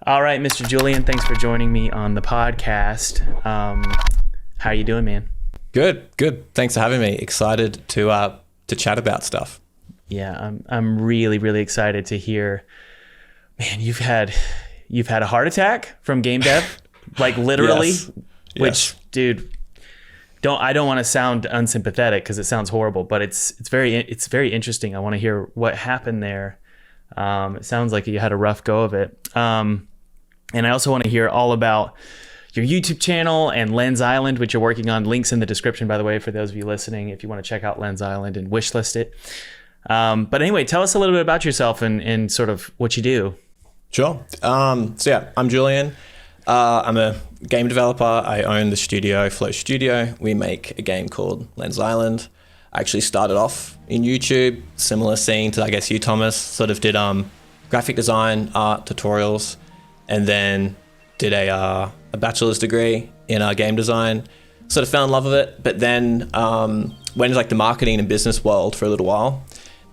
All right, Mr. Julian, thanks for joining me on the podcast. How are you doing, man? Good. Thanks for having me. Excited to chat about stuff. Yeah, I'm really, really excited to hear. Man, you've had a heart attack from game dev, like literally. Yes. Which, dude, I don't want to sound unsympathetic because it sounds horrible, but it's very interesting. I want to hear what happened there. It sounds like you had a rough go of it. And I also want to hear all about your YouTube channel and Lens Island, which you're working on. Links in the description, by the way, for those of you listening, if you want to check out Lens Island and wishlist it. But anyway, tell us a little bit about yourself and sort of what you do. Sure. I'm Julian. I'm a game developer. I own the studio, Flow Studio. We make a game called Lens Island. I actually started off in YouTube, similar scene to, I guess, you, Thomas. Sort of did graphic design, art, tutorials, and then did a bachelor's degree in game design. Sort of fell in love with it, but then went into like the marketing and business world for a little while.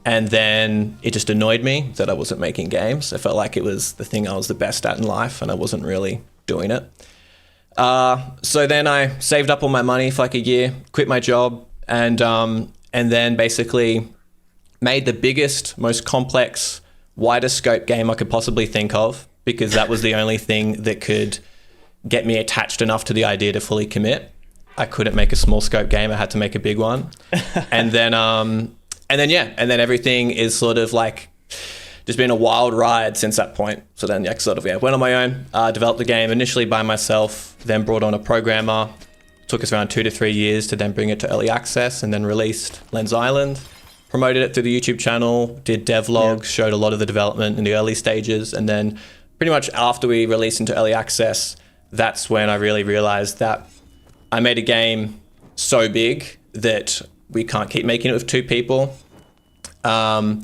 And then it just annoyed me that I wasn't making games. I felt like it was the thing I was the best at in life and I wasn't really doing it. So then I saved up all my money for like a year, quit my job, and then basically made the biggest, most complex, widest scope game I could possibly think of, because that was the only thing that could get me attached enough to the idea to fully commit. I couldn't make a small scope game. I had to make a big one. And then everything is sort of like just been a wild ride since that point. So then went on my own, developed the game initially by myself, then brought on a programmer. Took us around 2 to 3 years to then bring it to early access, and then released Lens Island, promoted it through the YouTube channel, did devlogs, showed a lot of the development in the early stages. And then pretty much after we released into early access, that's when I really realized that I made a game so big that we can't keep making it with 2 people. I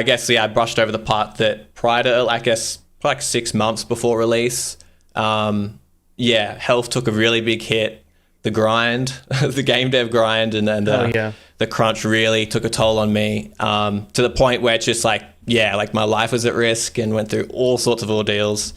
guess, I brushed over the part that prior to, I guess, like 6 months before release, health took a really big hit. The grind, the game dev grind, and then the crunch really took a toll on me, to the point where it's just like my life was at risk and went through all sorts of ordeals.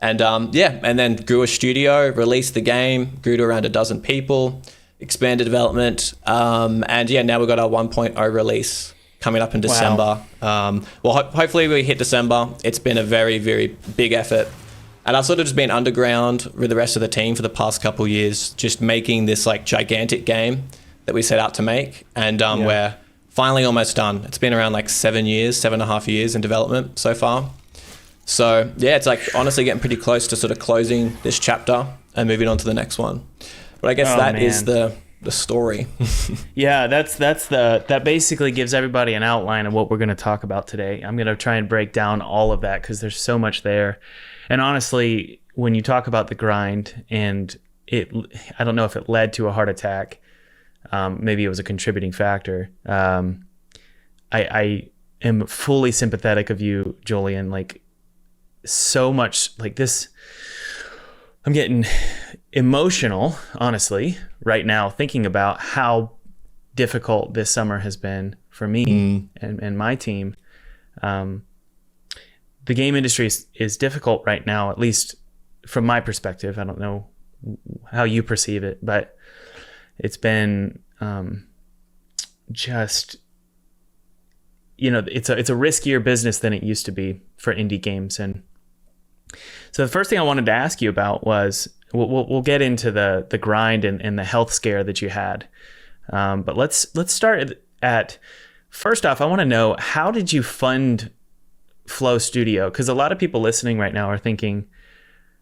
And and then grew a studio, released the game, grew to around a dozen people, expanded development, now we've got our 1.0 release coming up in December. Wow. Hopefully we hit December. It's been a very, very big effort. And I've sort of just been underground with the rest of the team for the past couple of years, just making this like gigantic game that we set out to make. And we're finally almost done. It's been around like 7.5 years in development so far. So it's like honestly getting pretty close to sort of closing this chapter and moving on to the next one. But I guess is the story. Yeah, that basically gives everybody an outline of what we're going to talk about today. I'm going to try and break down all of that because there's so much there. And honestly, when you talk about the grind and I don't know if it led to a heart attack, maybe it was a contributing factor. I am fully sympathetic of you, Julian, like so much like this. I'm getting emotional, honestly, right now, thinking about how difficult this summer has been for me and my team. The game industry is difficult right now, at least from my perspective. I don't know how you perceive it, but it's been just, it's a riskier business than it used to be for indie games. And so the first thing I wanted to ask you about was, we'll get into the grind and the health scare that you had. But let's start at, first off, I want to know, how did you fund Flow Studio? Because a lot of people listening right now are thinking,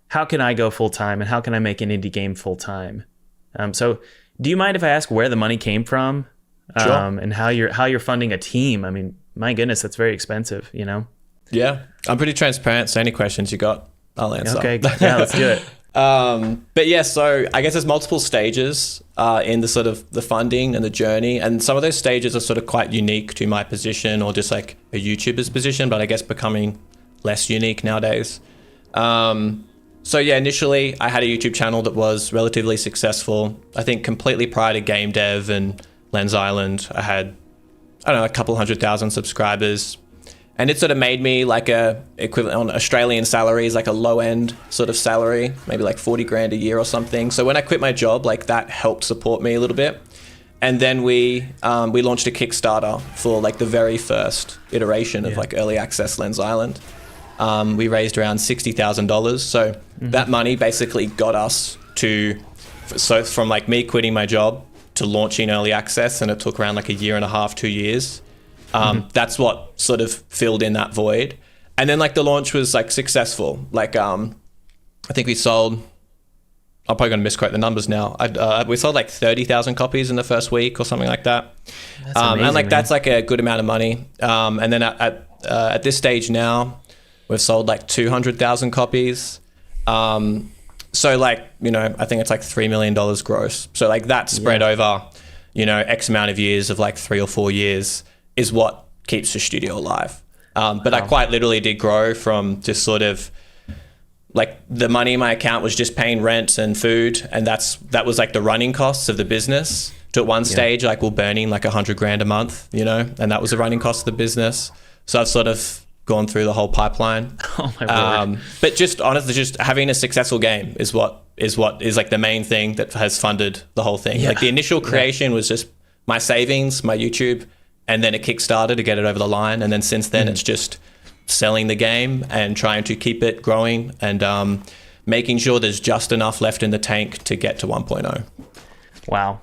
how can I go full time and how can I make an indie game full time? So do you mind if I ask where the money came from? Sure. And how you're funding a team? I mean, my goodness, that's very expensive, Yeah, I'm pretty transparent. So any questions you got, I'll answer. Okay, yeah, let's do it. So I guess there's multiple stages in the sort of the funding and the journey, and some of those stages are sort of quite unique to my position or just like a YouTuber's position, but I guess becoming less unique nowadays. Initially I had a YouTube channel that was relatively successful. I think completely prior to game dev and Lens Island, I had, a couple 100,000 subscribers. And it sort of made me like a equivalent on Australian salaries, like a low end sort of salary, maybe like 40 grand a year or something. So when I quit my job, like that helped support me a little bit. And then we launched a Kickstarter for like the very first iteration of like early access Lens Island. We raised around $60,000. So that money basically got us so from like me quitting my job to launching early access, and it took around like a year and a half, 2 years. That's what sort of filled in that void. And then like the launch was like successful. Like I think we sold, I'm probably going to misquote the numbers now. We sold like 30,000 copies in the first week or something like that. That's amazing, and like man. that's like a good amount of money. And then at this stage now, we've sold like 200,000 copies. So like, you know, I think it's like $3 million gross. So like that spread over, you know, X amount of years of like 3 or 4 years is what keeps the studio alive. But I quite literally did grow from just sort of like the money in my account was just paying rent and food. And that was like the running costs of the business. To at one stage, like we're burning like 100 grand a month, you know, and that was the running cost of the business. So I've sort of gone through the whole pipeline. Oh my word. But just honestly, just having a successful game is what is like the main thing that has funded the whole thing. Like the initial creation was just my savings, my YouTube, and then a Kickstarter to get it over the line. And then since then, it's just selling the game and trying to keep it growing and making sure there's just enough left in the tank to get to 1.0. Wow.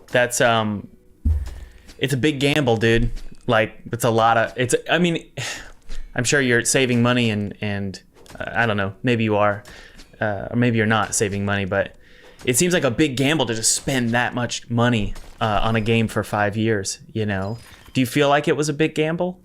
That's it's a big gamble, dude. Like it's a lot of I mean, I'm sure you're saving money and I don't know, maybe you are or maybe you're not saving money, but it seems like a big gamble to just spend that much money on a game for 5 years, you know? Do you feel like it was a big gamble?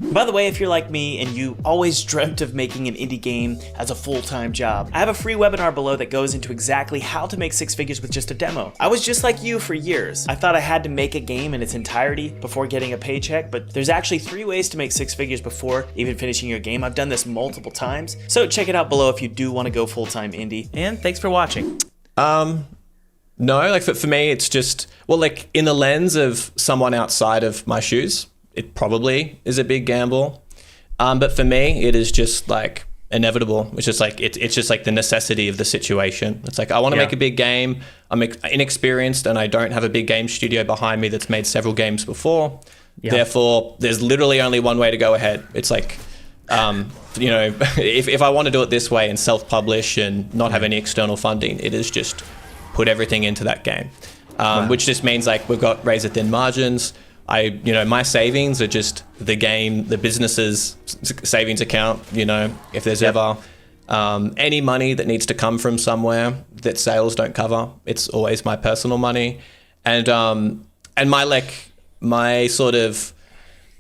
By the way, if you're like me and you always dreamt of making an indie game as a full-time job, I have a free webinar below that goes into exactly how to make 6 figures with just a demo. I was just like you for years. I thought I had to make a game in its entirety before getting a paycheck, but there's actually 3 ways to make 6 figures before even finishing your game. I've done this multiple times, so check it out below if you do want to go full-time indie. And thanks for watching. No, like for me, it's just, well, like in the lens of someone outside of my shoes, it probably is a big gamble. But for me, it is just like inevitable. It's just like, it's just like the necessity of the situation. It's like, I want to make a big game. I'm inexperienced and I don't have a big game studio behind me that's made several games before. Therefore, there's literally only one way to go ahead. It's like, you know, if I want to do it this way and self-publish and not have any external funding, it is just put everything into that game, which just means like we've got razor thin margins. You know, my savings are just the game, the business's savings account. You know, if there's ever any money that needs to come from somewhere that sales don't cover, it's always my personal money, and my sort of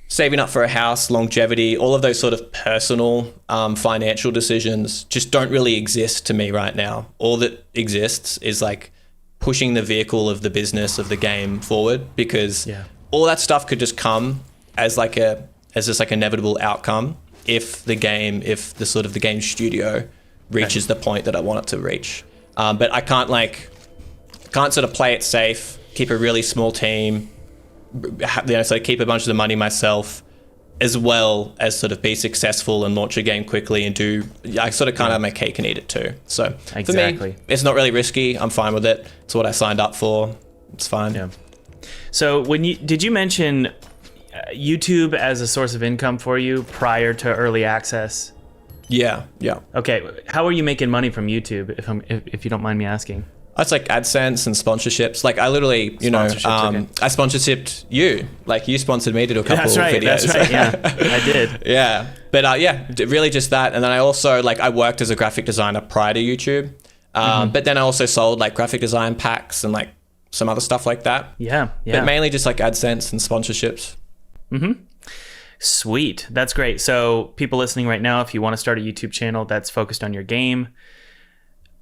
saving up for a house, longevity, all of those sort of personal financial decisions just don't really exist to me right now. All that exists is like pushing the vehicle of the business of the game forward, because all that stuff could just come as just like inevitable outcome if the sort of the game studio reaches the point that I want it to reach. But I can't sort of play it safe, keep a really small team, so I keep a bunch of the money myself, as well as sort of be successful and launch a game quickly and I sort of can't have my cake and eat it too. So for me, it's not really risky. I'm fine with it. It's what I signed up for. It's fine. Yeah. So did you mention YouTube as a source of income for you prior to early access? Yeah. Okay. How are you making money from YouTube, if you don't mind me asking? It's like AdSense and sponsorships. Like I literally, you know, I sponsorshipped you. Like you sponsored me to do a couple of videos. That's right. Yeah, I did. Yeah. But really just that. And then I also I worked as a graphic designer prior to YouTube. But then I also sold like graphic design packs and like some other stuff like that. Yeah. But mainly just like AdSense and sponsorships. Sweet. That's great. So people listening right now, if you want to start a YouTube channel that's focused on your game,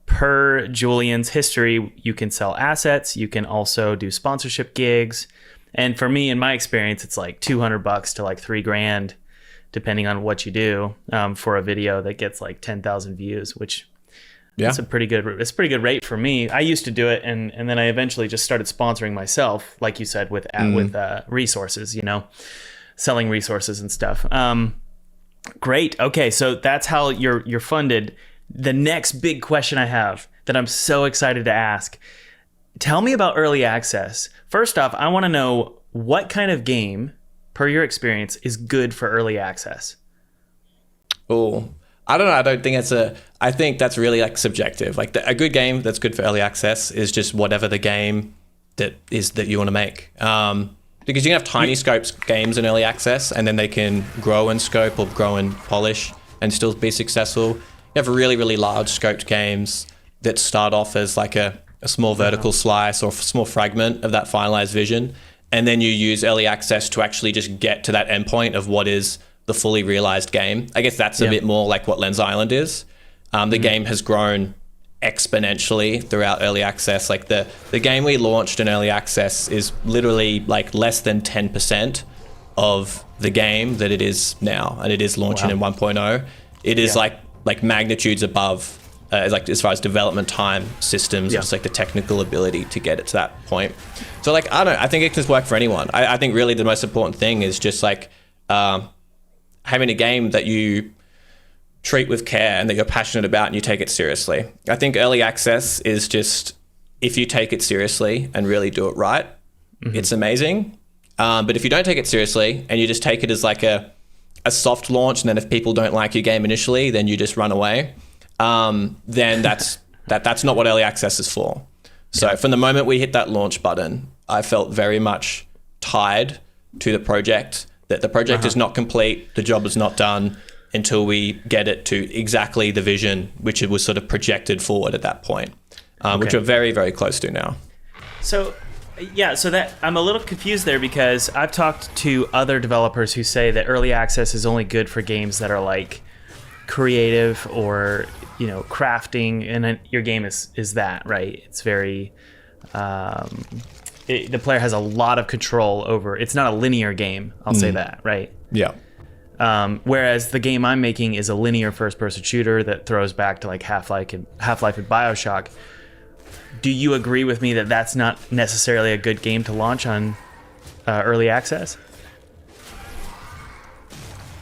per Julian's history, you can sell assets. You can also do sponsorship gigs. And for me, in my experience, it's like $200 to like $3,000, depending on what you do, for a video that gets like 10,000 views, which it's a pretty good rate for me. I used to do it. And then I eventually just started sponsoring myself, like you said, with resources, you know, selling resources and stuff. Great. Okay, so that's how you're funded. The next big question I have that I'm so excited to ask. Tell me about early access. First off, I want to know what kind of game, per your experience, is good for early access. Oh, I don't know. I think that's really like subjective. Like a good game that's good for early access is just whatever the game that you want to make. Because you can have tiny scopes games in early access, and then they can grow in scope or grow in polish and still be successful. You have really, really large scoped games that start off as like a small vertical slice or a small fragment of that finalized vision. And then you use early access to actually just get to that endpoint of what is the fully realized game. I guess that's a bit more like what Lens Island is. The game has grown exponentially throughout early access. Like the game we launched in early access is literally like less than 10% of the game that it is now, and it is launching in 1.0. It is like magnitudes above like as far as development time, systems, just like the technical ability to get it to that point. So like I think it can work for anyone. I think really the most important thing is just like having a game that you treat with care and that you're passionate about and you take it seriously. I think early access is just, if you take it seriously and really do it right, it's amazing. But if you don't take it seriously and you just take it as like a soft launch, and then if people don't like your game initially, then you just run away, then that's not what early access is for. So from the moment we hit that launch button, I felt very much tied to the project, that the project is not complete, the job is not done until we get it to exactly the vision which it was sort of projected forward at that point, which we're very, very close to now. So that I'm a little confused there, because I've talked to other developers who say that early access is only good for games that are like creative or, crafting, and then your game is that, right? It's very the player has a lot of control over. It's not a linear game, I'll say that, right? Yeah. Whereas the game I'm making is a linear first-person shooter that throws back to like Half-Life and BioShock. Do you agree with me that that's not necessarily a good game to launch on early access?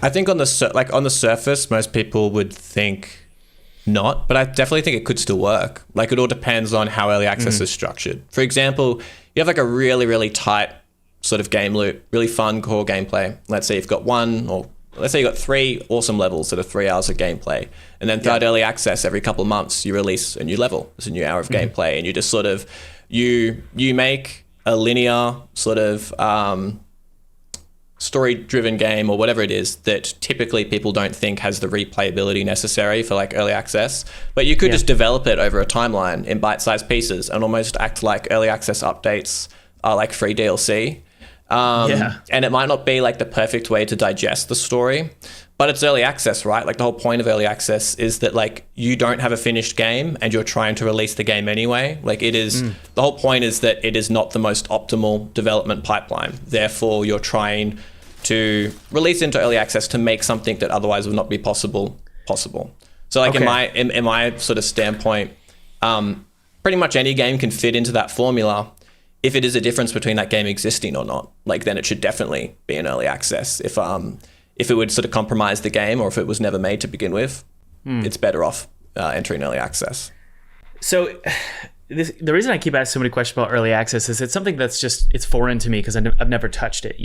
I think on the surface, most people would think not, but I definitely think it could still work. Like it all depends on how early access is structured. For example, you have like a really, really tight sort of game loop, really fun core gameplay. Let's say you've got let's say you've got 3 awesome levels that are 3 hours of gameplay. And then throughout early access, every couple of months, you release a new level. It's a new hour of gameplay. And you just sort of, you make a linear sort of story-driven game or whatever it is that typically people don't think has the replayability necessary for like early access. But you could just develop it over a timeline in bite-sized pieces and almost act like early access updates are like free DLC. And it might not be like the perfect way to digest the story, but it's early access, right? Like the whole point of early access is that like you don't have a finished game and you're trying to release the game anyway. Like it is, the whole point is that it is not the most optimal development pipeline. Therefore, you're trying to release into early access to make something that otherwise would not be possible. So like in my sort of standpoint, pretty much any game can fit into that formula. If it is a difference between that game existing or not, like then it should definitely be in early access. If it would sort of compromise the game or if it was never made to begin with, it's better off entering early access. So the reason I keep asking so many questions about early access is it's something that's just, it's foreign to me because I've never touched it,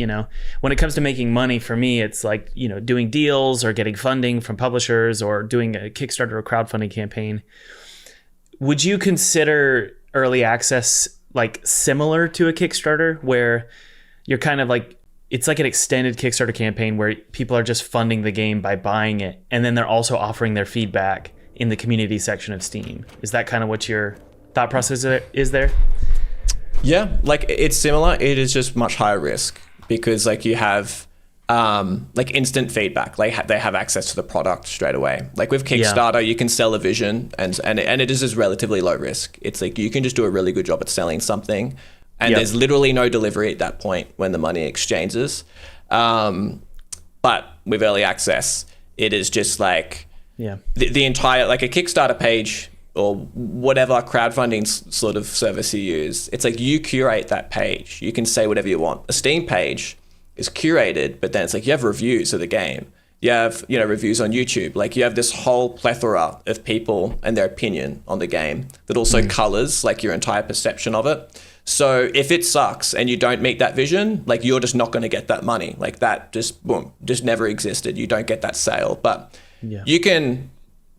When it comes to making money for me, it's like, doing deals or getting funding from publishers or doing a Kickstarter or crowdfunding campaign. Would you consider early access like similar to a Kickstarter where you're kind of like, it's like an extended Kickstarter campaign where people are just funding the game by buying it, and then they're also offering their feedback in the community section of Steam? Is that kind of what your thought process is there? Yeah, like it's similar. It is just much higher risk because like you have like instant feedback. Like they have access to the product straight away. Like with Kickstarter, you can sell a vision and it is just relatively low risk. It's like you can just do a really good job at selling something, and there's literally no delivery at that point when the money exchanges. But with early access, it is just like the entire, like a Kickstarter page or whatever crowdfunding sort of service you use. It's like you curate that page. You can say whatever you want. A Steam page is curated, but then it's like you have reviews of the game. You have, reviews on YouTube. Like, you have this whole plethora of people and their opinion on the game that also colors like your entire perception of it. So if it sucks and you don't meet that vision, like, you're just not going to get that money. Like, that just never existed. You don't get that sale. But you can,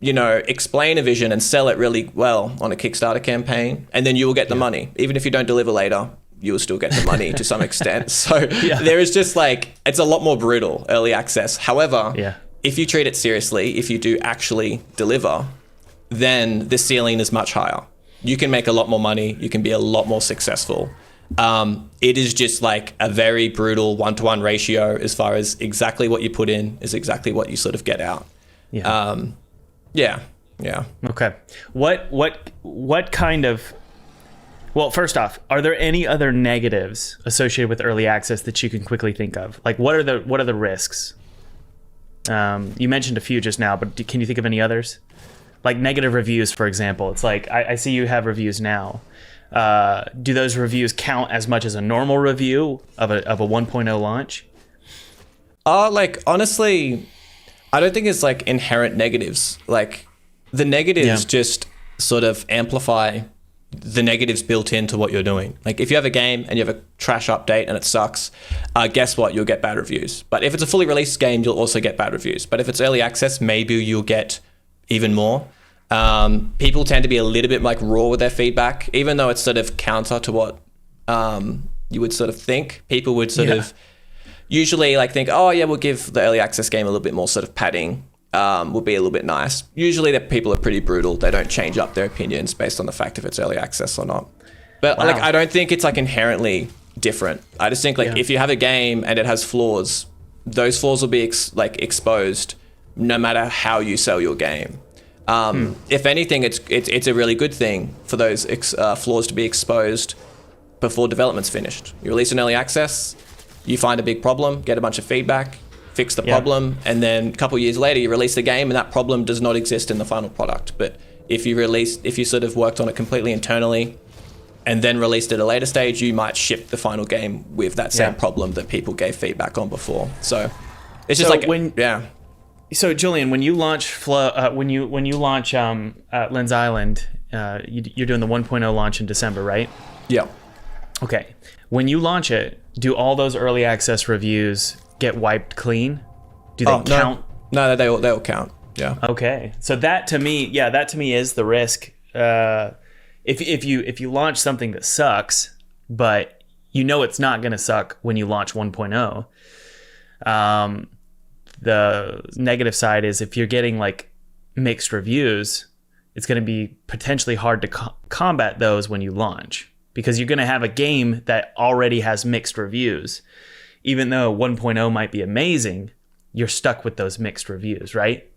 explain a vision and sell it really well on a Kickstarter campaign, and then you will get the money. Even if you don't deliver later, you will still get the money to some extent. So there is just it's a lot more brutal, early access. However, if you treat it seriously, if you do actually deliver, then the ceiling is much higher. You can make a lot more money. You can be a lot more successful. It is just like a very brutal 1-to-1 ratio as far as exactly what you put in is exactly what you sort of get out. Yeah. Okay. What kind of... Well, first off, are there any other negatives associated with early access that you can quickly think of? Like, what are the risks? You mentioned a few just now, but can you think of any others? Like negative reviews, for example. It's like, I see you have reviews now. Do those reviews count as much as a normal review of a 1.0 launch? Honestly, I don't think it's like inherent negatives. Like, the negatives just sort of amplify the negatives built into what you're doing. Like, if you have a game and you have a trash update and it sucks, guess what? You'll get bad reviews. But if it's a fully released game, you'll also get bad reviews. But if it's early access, maybe you'll get even more. People tend to be a little bit like raw with their feedback, even though it's sort of counter to what you would sort of think. People would sort of usually like think, oh yeah, we'll give the early access game a little bit more sort of padding. Would be a little bit nice. Usually the people are pretty brutal. They don't change up their opinions based on the fact if it's early access or not. But I don't think it's like inherently different. I just think if you have a game and it has flaws, those flaws will be exposed no matter how you sell your game. If anything, it's a really good thing for those flaws to be exposed before development's finished. You release an early access, you find a big problem, get a bunch of feedback, fix the problem, and then a couple of years later you release the game and that problem does not exist in the final product. But if you sort of worked on it completely internally and then released it at a later stage, you might ship the final game with that same problem that people gave feedback on before. So it's just So Julian, when you launch when you launch Lens Island, you're doing the 1.0 launch in December, right? Yeah. Okay. When you launch it, do all those early access reviews get wiped clean? Do they count? No, they all count. Yeah. Okay. So that to me is the risk. If you launch something that sucks, but you know it's not going to suck when you launch 1.0, the negative side is if you're getting like mixed reviews, it's going to be potentially hard to combat those when you launch, because you're going to have a game that already has mixed reviews. Even though 1.0 might be amazing, you're stuck with those mixed reviews, right?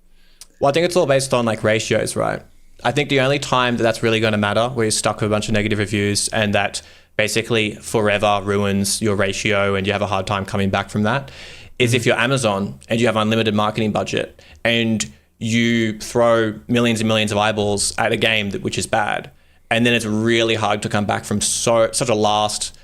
Well, I think it's all based on like ratios, right? I think the only time that's really going to matter, where you're stuck with a bunch of negative reviews and that basically forever ruins your ratio and you have a hard time coming back from that, is if you're Amazon and you have unlimited marketing budget and you throw millions and millions of eyeballs at a game which is bad, and then it's really hard to come back from such a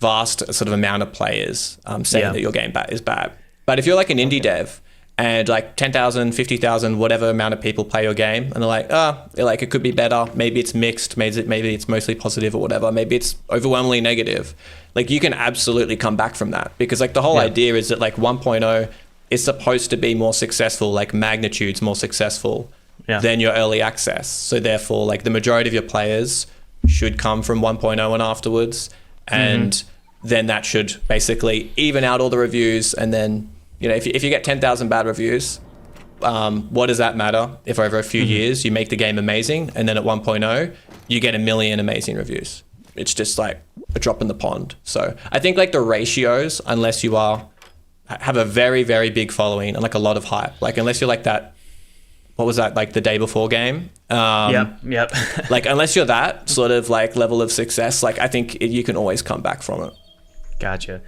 vast sort of amount of players saying that your game is bad. But if you're like an indie dev and like 10,000, 50,000, whatever amount of people play your game, and they're like, it could be better. Maybe it's mixed. Maybe it's mostly positive or whatever. Maybe it's overwhelmingly negative. Like, you can absolutely come back from that, because like the whole idea is that like 1.0 is supposed to be more successful, like magnitudes more successful than your early access. So therefore, like the majority of your players should come from 1.0 and afterwards. And then that should basically even out all the reviews. And then, if you get 10,000 bad reviews, what does that matter if over a few years you make the game amazing, and then at 1.0 you get 1 million amazing reviews? It's just like a drop in the pond. So I think like the ratios, unless you have a very, very big following and like a lot of hype, like unless you're like that, what was that, like the day before game? Yep. Like, unless you're that sort of like level of success, like I think you can always come back from it. Gotcha.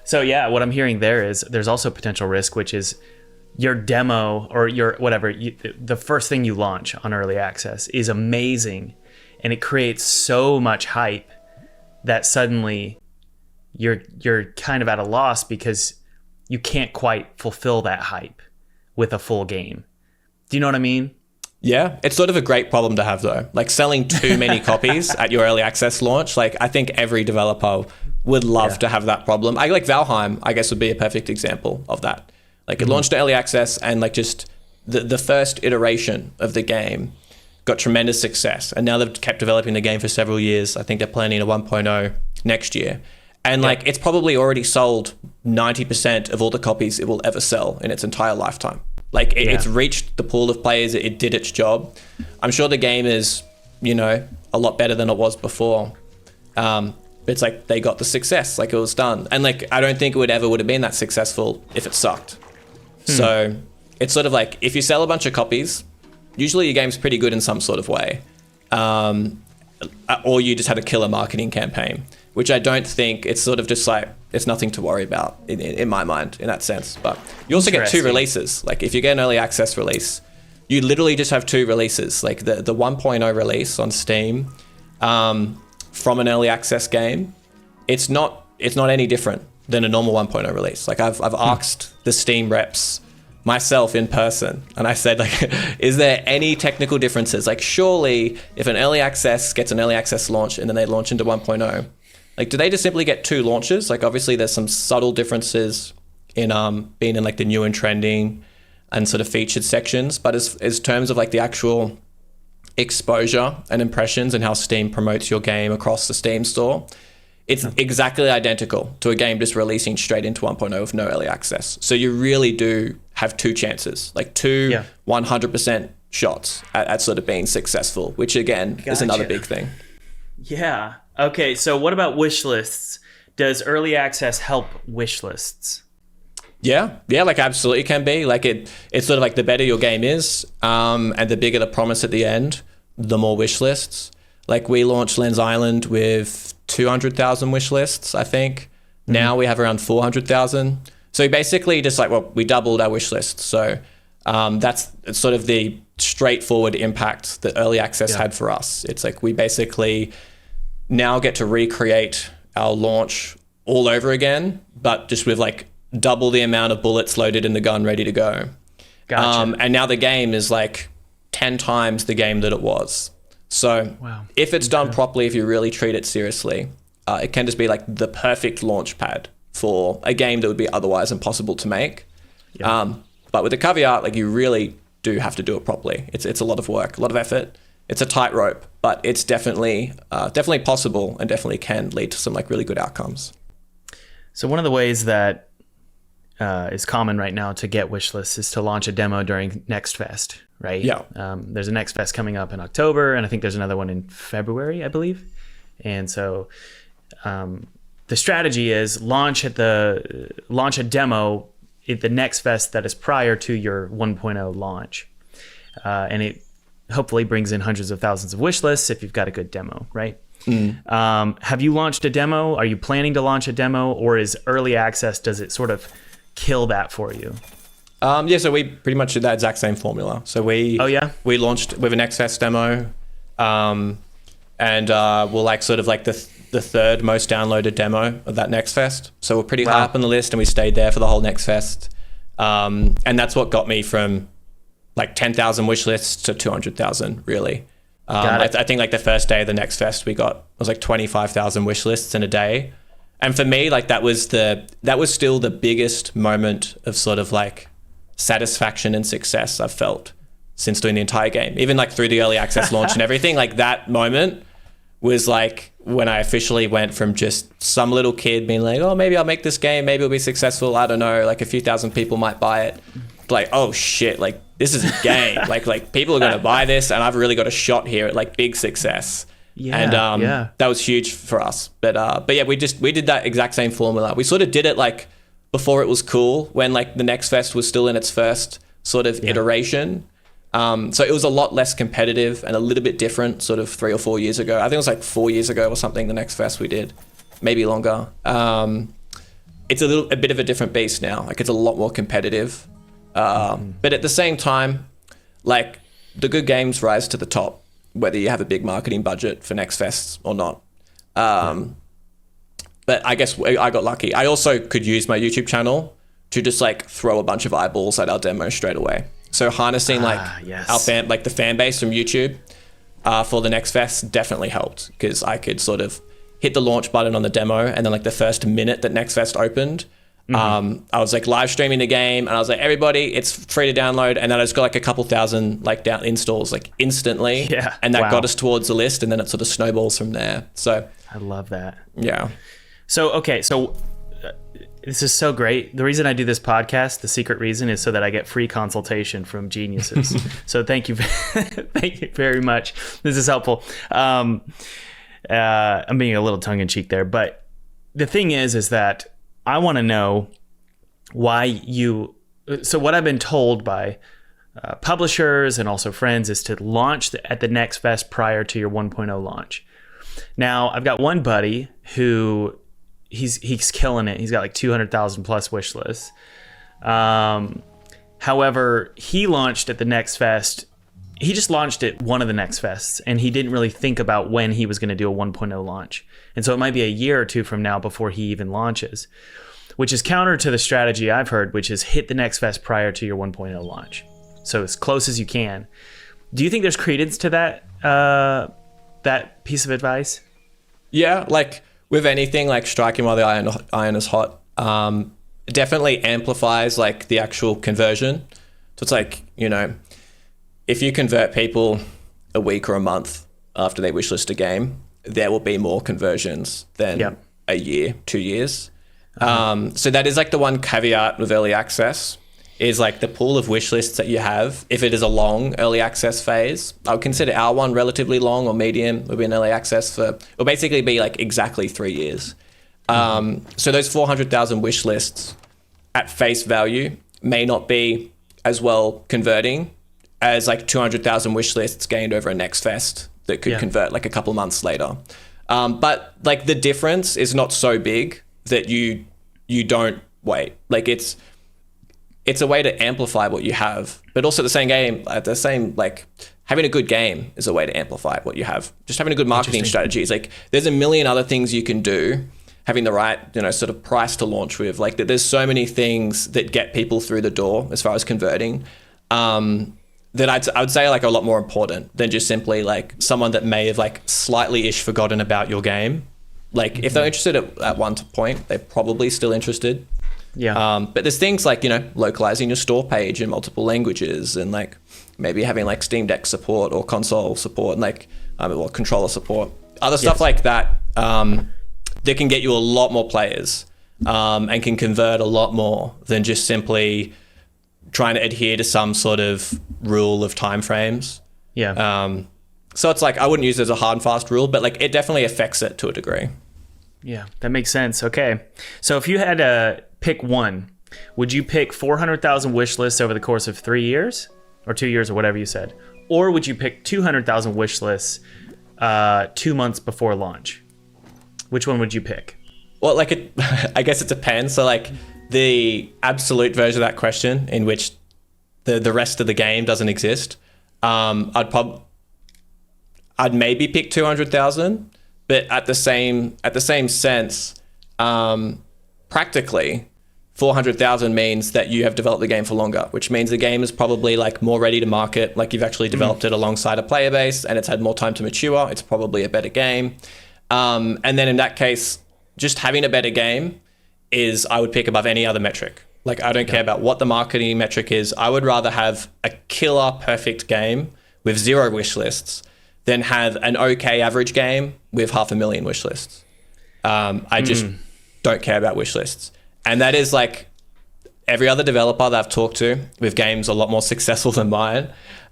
So yeah, what I'm hearing there is there's also potential risk, which is your demo or your whatever, the first thing you launch on early access is amazing, and it creates so much hype that suddenly you're kind of at a loss because you can't quite fulfill that hype. with a full game. Do you know what I mean? Yeah, it's sort of a great problem to have though. Like selling too many copies at your early access launch. Like I think every developer would love to have that problem. I like Valheim, I guess would be a perfect example of that. Like it launched to early access and like just the first iteration of the game got tremendous success. And now they've kept developing the game for several years. I think they're planning a 1.0 next year. And like it's probably already sold 90% of all the copies it will ever sell in its entire lifetime. Like it's reached the pool of players. It did its job. I'm sure the game is, you know, a lot better than it was before. It's like they got the success, like it was done. And like, I don't think it would have been that successful if it sucked. So it's sort of like, if you sell a bunch of copies, usually your game's pretty good in some sort of way. Or you just had a killer marketing campaign, which I don't think, it's sort of just like, it's nothing to worry about in my mind in that sense. But you also get 2 releases. Like if you get an early access release, you literally just have 2 releases. Like the 1.0 release on Steam from an early access game, it's not any different than a normal 1.0 release. Like I've asked the Steam reps myself in person, and I said, like, is there any technical differences? Like surely if an early access gets an early access launch and then they launch into 1.0, like, do they just simply get 2 launches? Like, obviously, there's some subtle differences in being in like the new and trending and sort of featured sections. But as terms of like the actual exposure and impressions and how Steam promotes your game across the Steam store, it's exactly identical to a game just releasing straight into 1.0 with no early access. So you really do have 2 chances, like 2 100% shots at sort of being successful, which again is another big thing. Yeah. Okay, so what about wish lists? Does early access help wish lists? Yeah, like absolutely can be. Like it's sort of like the better your game is, and the bigger the promise at the end, the more wish lists. Like we launched Lens Island with 200,000 wish lists, I think. Now we have around 400,000. So basically just like, well, we doubled our wish list. So that's sort of the straightforward impact that early access had for us. It's like we basically now get to recreate our launch all over again, but just with like double the amount of bullets loaded in the gun ready to go. Gotcha. And now the game is like 10 times the game that it was. So if it's done properly, if you really treat it seriously, it can just be like the perfect launch pad for a game that would be otherwise impossible to make. But with the caveat, like you really do have to do it properly. It's a lot of work, a lot of effort. It's a tightrope, but it's definitely possible and definitely can lead to some like really good outcomes. So one of the ways that is common right now to get wish lists is to launch a demo during Next Fest, right? Yeah. There's a Next Fest coming up in October, and I think there's another one in February, I believe. And so the strategy is launch a demo at the Next Fest that is prior to your 1.0 launch, and it hopefully brings in hundreds of thousands of wish lists if you've got a good demo, right? Have you launched a demo? Are you planning to launch a demo, or is early access, does it sort of kill that for you? So we pretty much did that exact same formula. So we launched with an XS demo, and we're like sort of like the 3rd most downloaded demo of that Next Fest. So we're pretty high up on the list, and we stayed there for the whole Next Fest. And that's what got me from like 10,000 wish lists to 200,000, really. I think like the first day of the Next Fest, it was like 25,000 wish lists in a day. And for me, like that was still the biggest moment of sort of like satisfaction and success I've felt since doing the entire game. Even like through the early access launch and everything, like that moment was like when I officially went from just some little kid being like, oh, maybe I'll make this game, maybe it'll be successful, I don't know, like a few thousand people might buy it. Like, oh shit, like this is a game. like people are gonna buy this, and I've really got a shot here at like big success. That was huge for us. But yeah, we did that exact same formula. We sort of did it like before it was cool, when like the Next Fest was still in its first sort of iteration. So it was a lot less competitive and a little bit different sort of 3 or 4 years ago. I think it was like 4 years ago or something, the Next Fest we did, maybe longer. It's a bit of a different beast now. Like it's a lot more competitive. But at the same time, like the good games rise to the top, whether you have a big marketing budget for Next Fest or not. But I guess I got lucky. I also could use my YouTube channel to just like throw a bunch of eyeballs at our demo straight away. So harnessing our fan, like the fan base from YouTube for the next fest definitely helped, because I could sort of hit the launch button on the demo, and then like the first minute that Next Fest opened, I was like live streaming the game, and I was like, everybody, it's free to download, and then I just got like a couple thousand like down installs like instantly, and that got us towards the list, and then it sort of snowballs from there. So I love that. Yeah. So okay, this is so great. The reason I do this podcast, the secret reason, is so that I get free consultation from geniuses. So thank you, thank you very much. This is helpful. I'm being a little tongue in cheek there, but the thing is that I want to know why you. So what I've been told by publishers and also friends is to launch at the Next Fest prior to your 1.0 launch. Now I've got one buddy who he's killing it. He's got like 200,000 plus wish lists. However, he launched at the Next Fest. He just launched at one of the Next Fests, and he didn't really think about when he was going to do a 1.0 launch. And so it might be a year or two from now before he even launches, which is counter to the strategy I've heard, which is hit the Next Fest prior to your 1.0 launch. So as close as you can. Do you think there's credence to that piece of advice? Yeah, like with anything, like striking while the iron is hot, definitely amplifies like the actual conversion. So it's like, you know, if you convert people a week or a month after they wishlist a game, there will be more conversions than a year, 2 years. So that is like the one caveat with early access, is like the pool of wishlists that you have. If it is a long early access phase, I would consider our one relatively long or medium. Would be an early access for, it'll basically be like exactly 3 years. So those 400,000 wish lists at face value may not be as well converting as like 200,000 wish lists gained over a Next Fest that could convert like a couple months later. But like the difference is not so big that you don't wait. Like it's a way to amplify what you have, but also like having a good game is a way to amplify what you have. Just having a good marketing strategy is like, there's a million other things you can do. Having the right, you know, sort of price to launch with, like there's so many things that get people through the door as far as converting, that I would say like a lot more important than just simply like someone that may have like slightly-ish forgotten about your game. Like if they're interested at one point, they're probably still interested. Yeah. But there's things like, you know, localizing your store page in multiple languages, and like maybe having like Steam Deck support or console support, and like or controller support, other stuff like that, that can get you a lot more players, and can convert a lot more than just simply trying to adhere to some sort of rule of timeframes. Yeah. So it's like, I wouldn't use it as a hard and fast rule, but like it definitely affects it to a degree. Yeah, that makes sense. Okay. So if you had to pick one, would you pick 400,000 wish lists over the course of 3 years or 2 years or whatever you said? Or would you pick 200,000 wish lists 2 months before launch? Which one would you pick? Well, like I guess it depends. So like the absolute version of that question, in which the rest of the game doesn't exist, I'd maybe pick 200,000, but at the same sense, practically 400,000 means that you have developed the game for longer, which means the game is probably like more ready to market. Like you've actually developed it alongside a player base, and it's had more time to mature. It's probably a better game. And then in that case, just having a better game is, I would pick above any other metric. Like I don't care about what the marketing metric is. I would rather have a killer perfect game with 0 wish lists than have an okay average game with 500,000 wish lists. I just don't care about wish lists. And that is like every other developer that I've talked to with games a lot more successful than mine.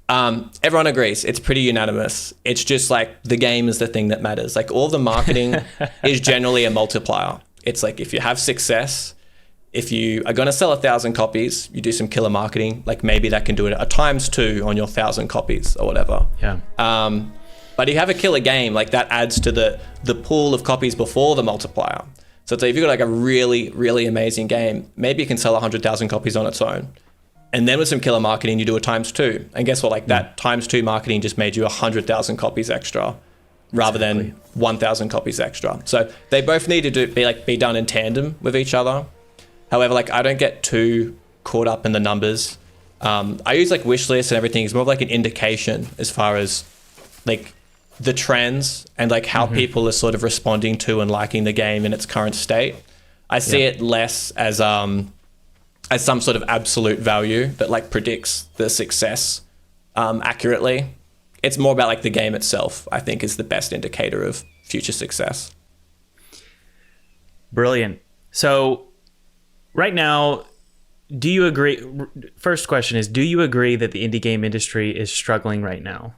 Everyone agrees. It's pretty unanimous. It's just like the game is the thing that matters. Like all the marketing is generally a multiplier. It's like if you have success, if you are going to sell 1,000 copies, you do some killer marketing, like maybe that can do it a ×2 on your 1,000 copies or whatever. Yeah. But if you have a killer game, like that adds to the pool of copies before the multiplier. So it's like if you've got like a really, really amazing game, maybe you can sell 100,000 copies on its own. And then with some killer marketing, you do a ×2. And guess what? Like that ×2 marketing just made you 100,000 copies extra rather than 1,000 copies extra. So they both need to be done in tandem with each other. However, like I don't get too caught up in the numbers. I use like wish lists and everything. It's more of like an indication as far as like the trends and like how people are sort of responding to and liking the game in its current state. I see it less as some sort of absolute value that like predicts the success accurately. It's more about like the game itself, I think, is the best indicator of future success. Brilliant. So right now, do you agree? First question is, do you agree that the indie game industry is struggling right now?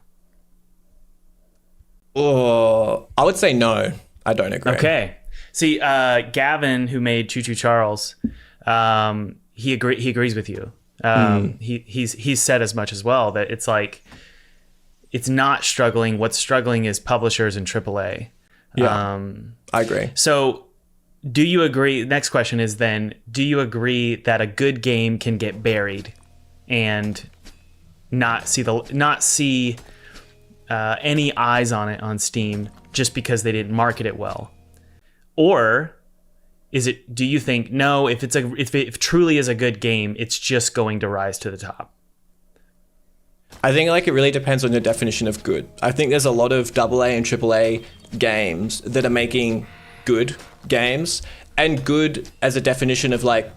Oh, I would say no. I don't agree. Okay. See, Gavin, who made Choo Choo Charles, he agrees with you. He's said as much as well, that it's like it's not struggling. What's struggling is publishers and AAA. Yeah, I agree. So do you agree? Next question is then, do you agree that a good game can get buried and not see any eyes on it on Steam just because they didn't market it well? Or do you think, no, if it truly is a good game, it's just going to rise to the top? I think like it really depends on your definition of good. I think there's a lot of AA and AAA games that are making good games, and good as a definition of like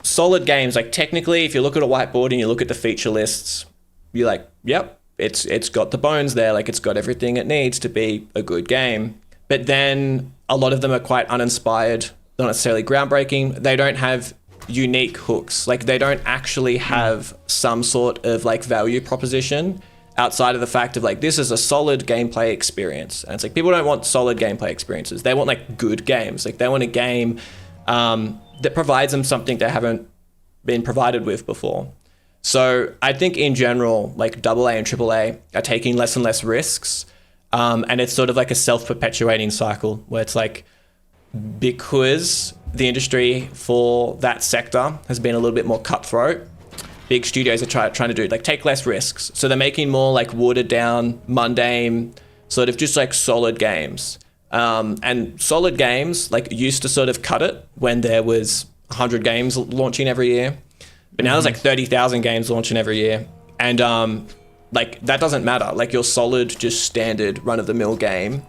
solid games. Like technically, if you look at a whiteboard and you look at the feature lists, you're like, yep, it's got the bones there. Like it's got everything it needs to be a good game. But then a lot of them are quite uninspired, not necessarily groundbreaking. They don't have unique hooks. Like they don't actually have some sort of like value proposition outside of the fact of like, this is a solid gameplay experience. And it's like, people don't want solid gameplay experiences. They want like good games. Like they want a game that provides them something they haven't been provided with before. So I think in general, like AA and AAA are taking less and less risks. And it's sort of like a self-perpetuating cycle where it's like, because the industry for that sector has been a little bit more cutthroat, big studios are trying to do like take less risks. So they're making more like watered down, mundane, sort of just like solid games. And solid games like used to sort of cut it when there was 100 games launching every year. But now there's like 30,000 games launching every year. And like that doesn't matter. Like your solid, just standard run-of-the-mill game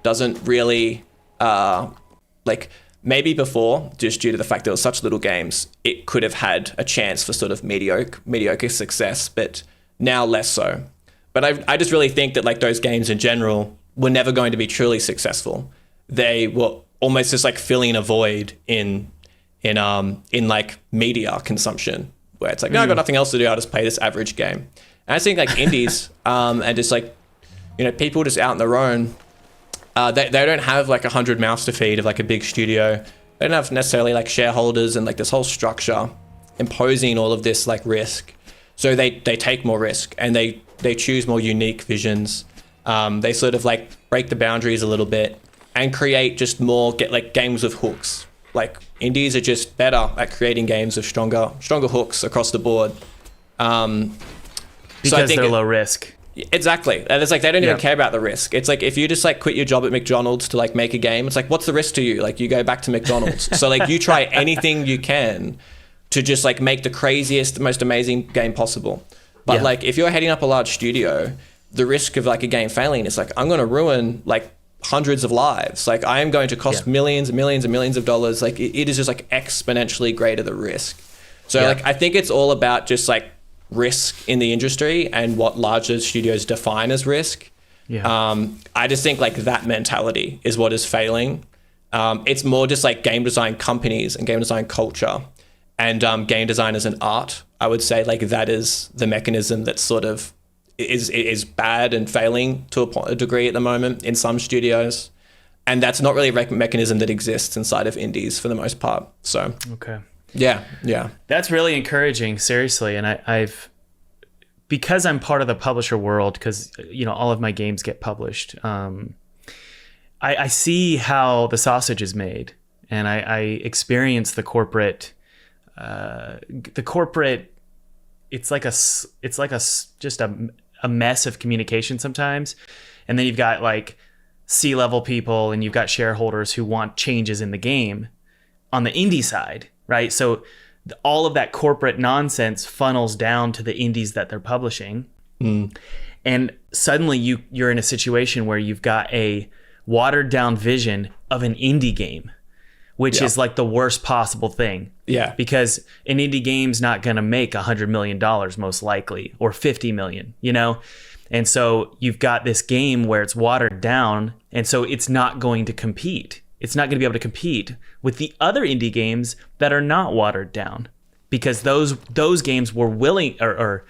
doesn't really like maybe before, just due to the fact there were such little games, it could have had a chance for sort of mediocre success, but now less so. But I just really think that like those games in general were never going to be truly successful. They were almost just like filling a void in like media consumption, where it's like, no, I got nothing else to do. I'll just play this average game. And I think like indies and just like, you know, people just out on their own, they don't have like 100 mouths to feed of like a big studio. They don't have necessarily like shareholders and like this whole structure imposing all of this like risk. So they take more risk and they choose more unique visions. They sort of like break the boundaries a little bit and create just more like games with hooks. Like indies are just better at creating games with stronger hooks across the board. Because so I think they're low risk. Exactly. And it's like they don't even care about the risk. It's like if you just like quit your job at McDonald's to like make a game, it's like, what's the risk to you? Like you go back to McDonald's. So like you try anything you can to just like make the craziest, most amazing game possible. But like if you're heading up a large studio, the risk of like a game failing is like, I'm going to ruin like hundreds of lives. Like I am going to cost millions and millions and millions of dollars. Like it is just like exponentially greater the risk. So like I think it's all about just like risk in the industry and what larger studios define as risk. I just think like that mentality is what is failing. It's more just like game design companies and game design culture and game design as an art. I would say like that is the mechanism that sort of is bad and failing to a degree at the moment in some studios. And that's not really a mechanism that exists inside of indies for the most part. So okay. Yeah. That's really encouraging, seriously. And I've because I'm part of the publisher world, because you know all of my games get published. I see how the sausage is made, and I experience the corporate. It's like just a mess of communication sometimes, and then you've got like C-level people, and you've got shareholders who want changes in the game on the indie side, right? So all of that corporate nonsense funnels down to the indies that they're publishing. And suddenly you're in a situation where you've got a watered down vision of an indie game, which is like the worst possible thing. Yeah. Because an indie game's not going to make $100 million most likely, or 50 million, you know? And so you've got this game where it's watered down, and so it's not going to compete. It's not going to be able to compete with the other indie games that are not watered down, because those games were willing or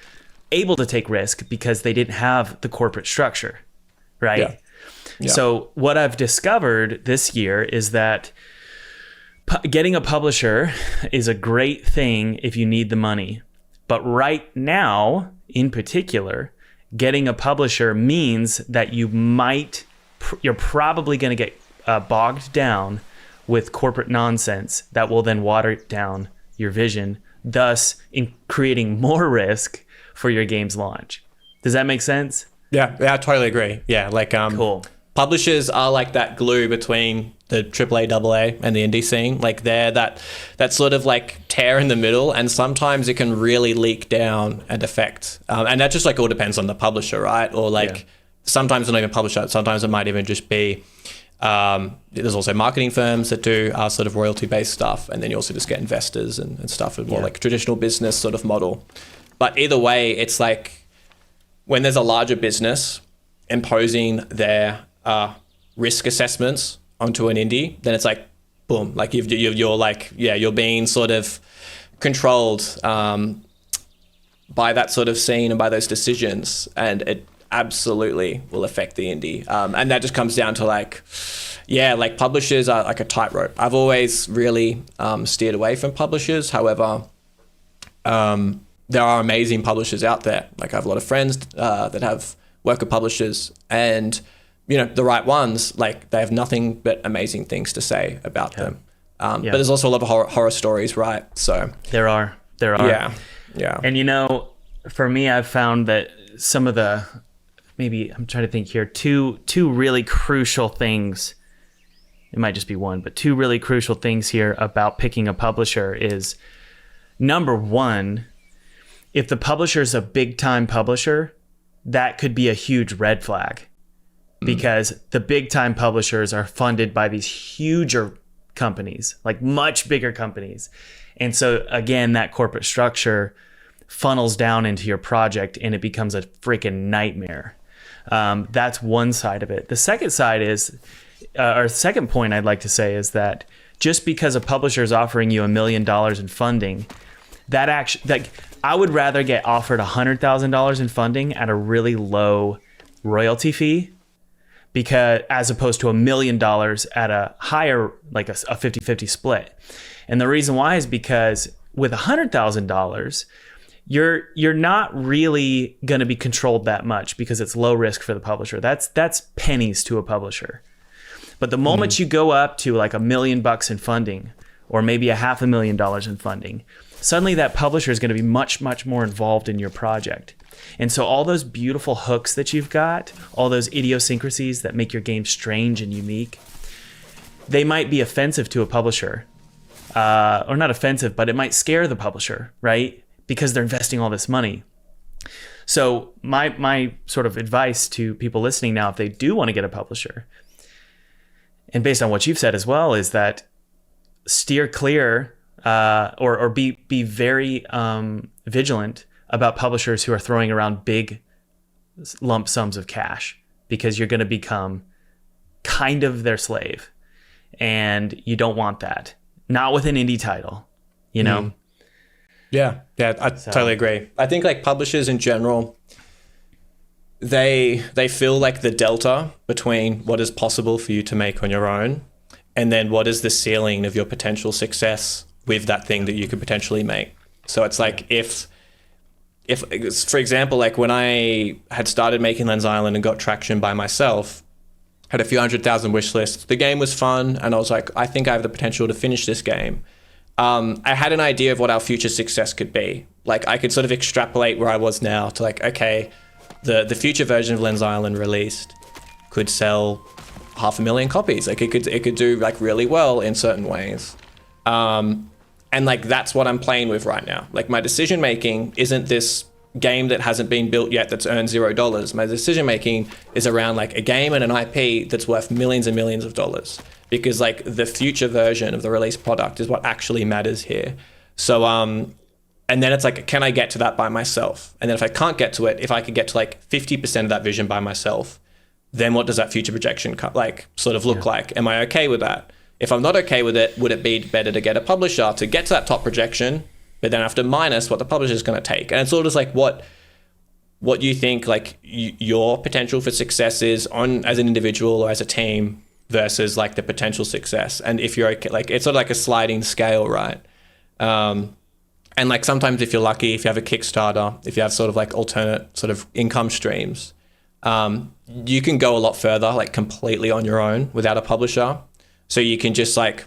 able to take risk because they didn't have the corporate structure, right? Yeah. Yeah. So what I've discovered this year is that getting a publisher is a great thing if you need the money. But right now, in particular, getting a publisher means that you're probably going to get bogged down with corporate nonsense that will then water down your vision, thus in creating more risk for your game's launch. Does that make sense? Yeah, I totally agree. Yeah, like Cool. Publishers are like that glue between the AAA, AA, and the indie scene. Like they're that sort of like tear in the middle, and sometimes it can really leak down and affect. And that just like all depends on the publisher, right? Or like sometimes it's not even publisher. Sometimes it might even just be. There's also marketing firms that do sort of royalty-based stuff, and then you also just get investors and stuff, and more like traditional business sort of model. But either way, it's like when there's a larger business imposing their risk assessments onto an indie, then it's like, boom, like you're like, you're being sort of controlled by that sort of scene and by those decisions, and it absolutely will affect the indie. And that just comes down to like publishers are like a tightrope. I've always really steered away from publishers. However, there are amazing publishers out there. Like I have a lot of friends that have work with publishers, and you know, the right ones, like they have nothing but amazing things to say about them. But there's also a lot of horror stories, right? So there are. Yeah. And you know, for me, I've found that some of the, maybe I'm trying to think here, two really crucial things. It might just be one, but two really crucial things here about picking a publisher is, number one, if the publisher is a big time publisher, that could be a huge red flag, because the big time publishers are funded by these huger companies, like much bigger companies. And so again, that corporate structure funnels down into your project and it becomes a freaking nightmare. That's one side of it. The second side is, or second point I'd like to say is that just because a publisher is offering you $1 million in funding, I would rather get offered $100,000 in funding at a really low royalty fee, because as opposed to $1 million at a higher, like a 50-50 split. And the reason why is because with $100,000, you're not really going to be controlled that much, because it's low risk for the publisher. That's pennies to a publisher. But the moment you go up to like $1 million in funding, or maybe $500,000 in funding, suddenly that publisher is going to be much, much more involved in your project. And so all those beautiful hooks that you've got, all those idiosyncrasies that make your game strange and unique, they might be offensive to a publisher. Or not offensive, but it might scare the publisher, right? Because they're investing all this money. So my sort of advice to people listening now, if they do want to get a publisher, and based on what you've said as well, is that steer clear or be very vigilant about publishers who are throwing around big lump sums of cash, because you're going to become kind of their slave, and you don't want that. Not with an indie title, you know? Yeah, I totally agree. I think like publishers in general, they feel like the delta between what is possible for you to make on your own and then what is the ceiling of your potential success with that thing that you could potentially make. So it's like if for example, like when I had started making Lens Island and got traction by myself, had a few 100,000 wish lists, the game was fun, and I was like, I think I have the potential to finish this game. I had an idea of what our future success could be. Like I could sort of extrapolate where I was now to like, okay, the future version of Lens Island released could sell 500,000 copies. Like it could do like really well in certain ways. And like, that's what I'm playing with right now. Like, my decision making isn't this game that hasn't been built yet that's earned $0. My decision making is around like a game and an IP that's worth millions and millions of dollars, because like the future version of the released product is what actually matters here. So and then it's like, can I get to that by myself? And then if I can't get to it, if I could get to like 50% of that vision by myself, then what does that future projection like sort of look like? Am I okay with that? If I'm not okay with it, would it be better to get a publisher to get to that top projection, but then have to minus what the publisher is going to take? And it's sort of just like what you think like your potential for success is on as an individual or as a team versus like the potential success. And if you're okay, like, it's sort of like a sliding scale, right? And like, sometimes if you're lucky, if you have a Kickstarter, if you have sort of like alternate sort of income streams, you can go a lot further, like completely on your own without a publisher. So you can just like,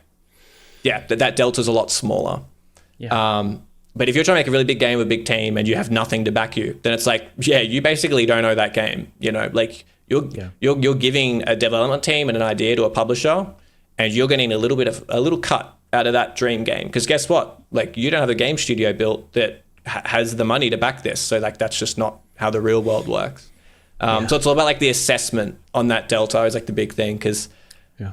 that delta's a lot smaller. Yeah. But if you're trying to make a really big game with a big team and you have nothing to back you, then it's like, you basically don't know that game. You know, like you're giving a development team and an idea to a publisher, and you're getting a little cut out of that dream game. Because guess what? Like, you don't have a game studio built that has the money to back this. So like, that's just not how the real world works. So it's all about like the assessment on that delta is like the big thing. Because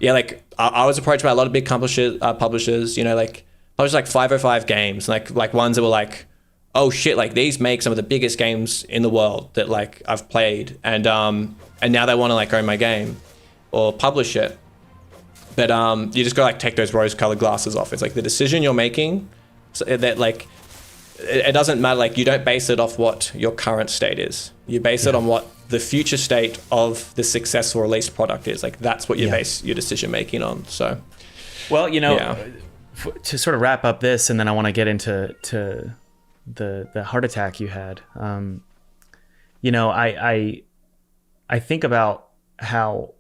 like I was approached by a lot of big publishers, you know, like publishers like 505 Games, like ones that were like, oh shit, like these make some of the biggest games in the world that like I've played, and now they want to like own my game or publish it. But you just gotta like take those rose-colored glasses off. It's like the decision you're making, so that like it doesn't matter. Like, you don't base it off what your current state is. You base it on what the future state of the successful released product is. Like, that's what you base your decision making on. So, well, you know, to sort of wrap up this, and then I want to get into the heart attack you had. You know, I think about how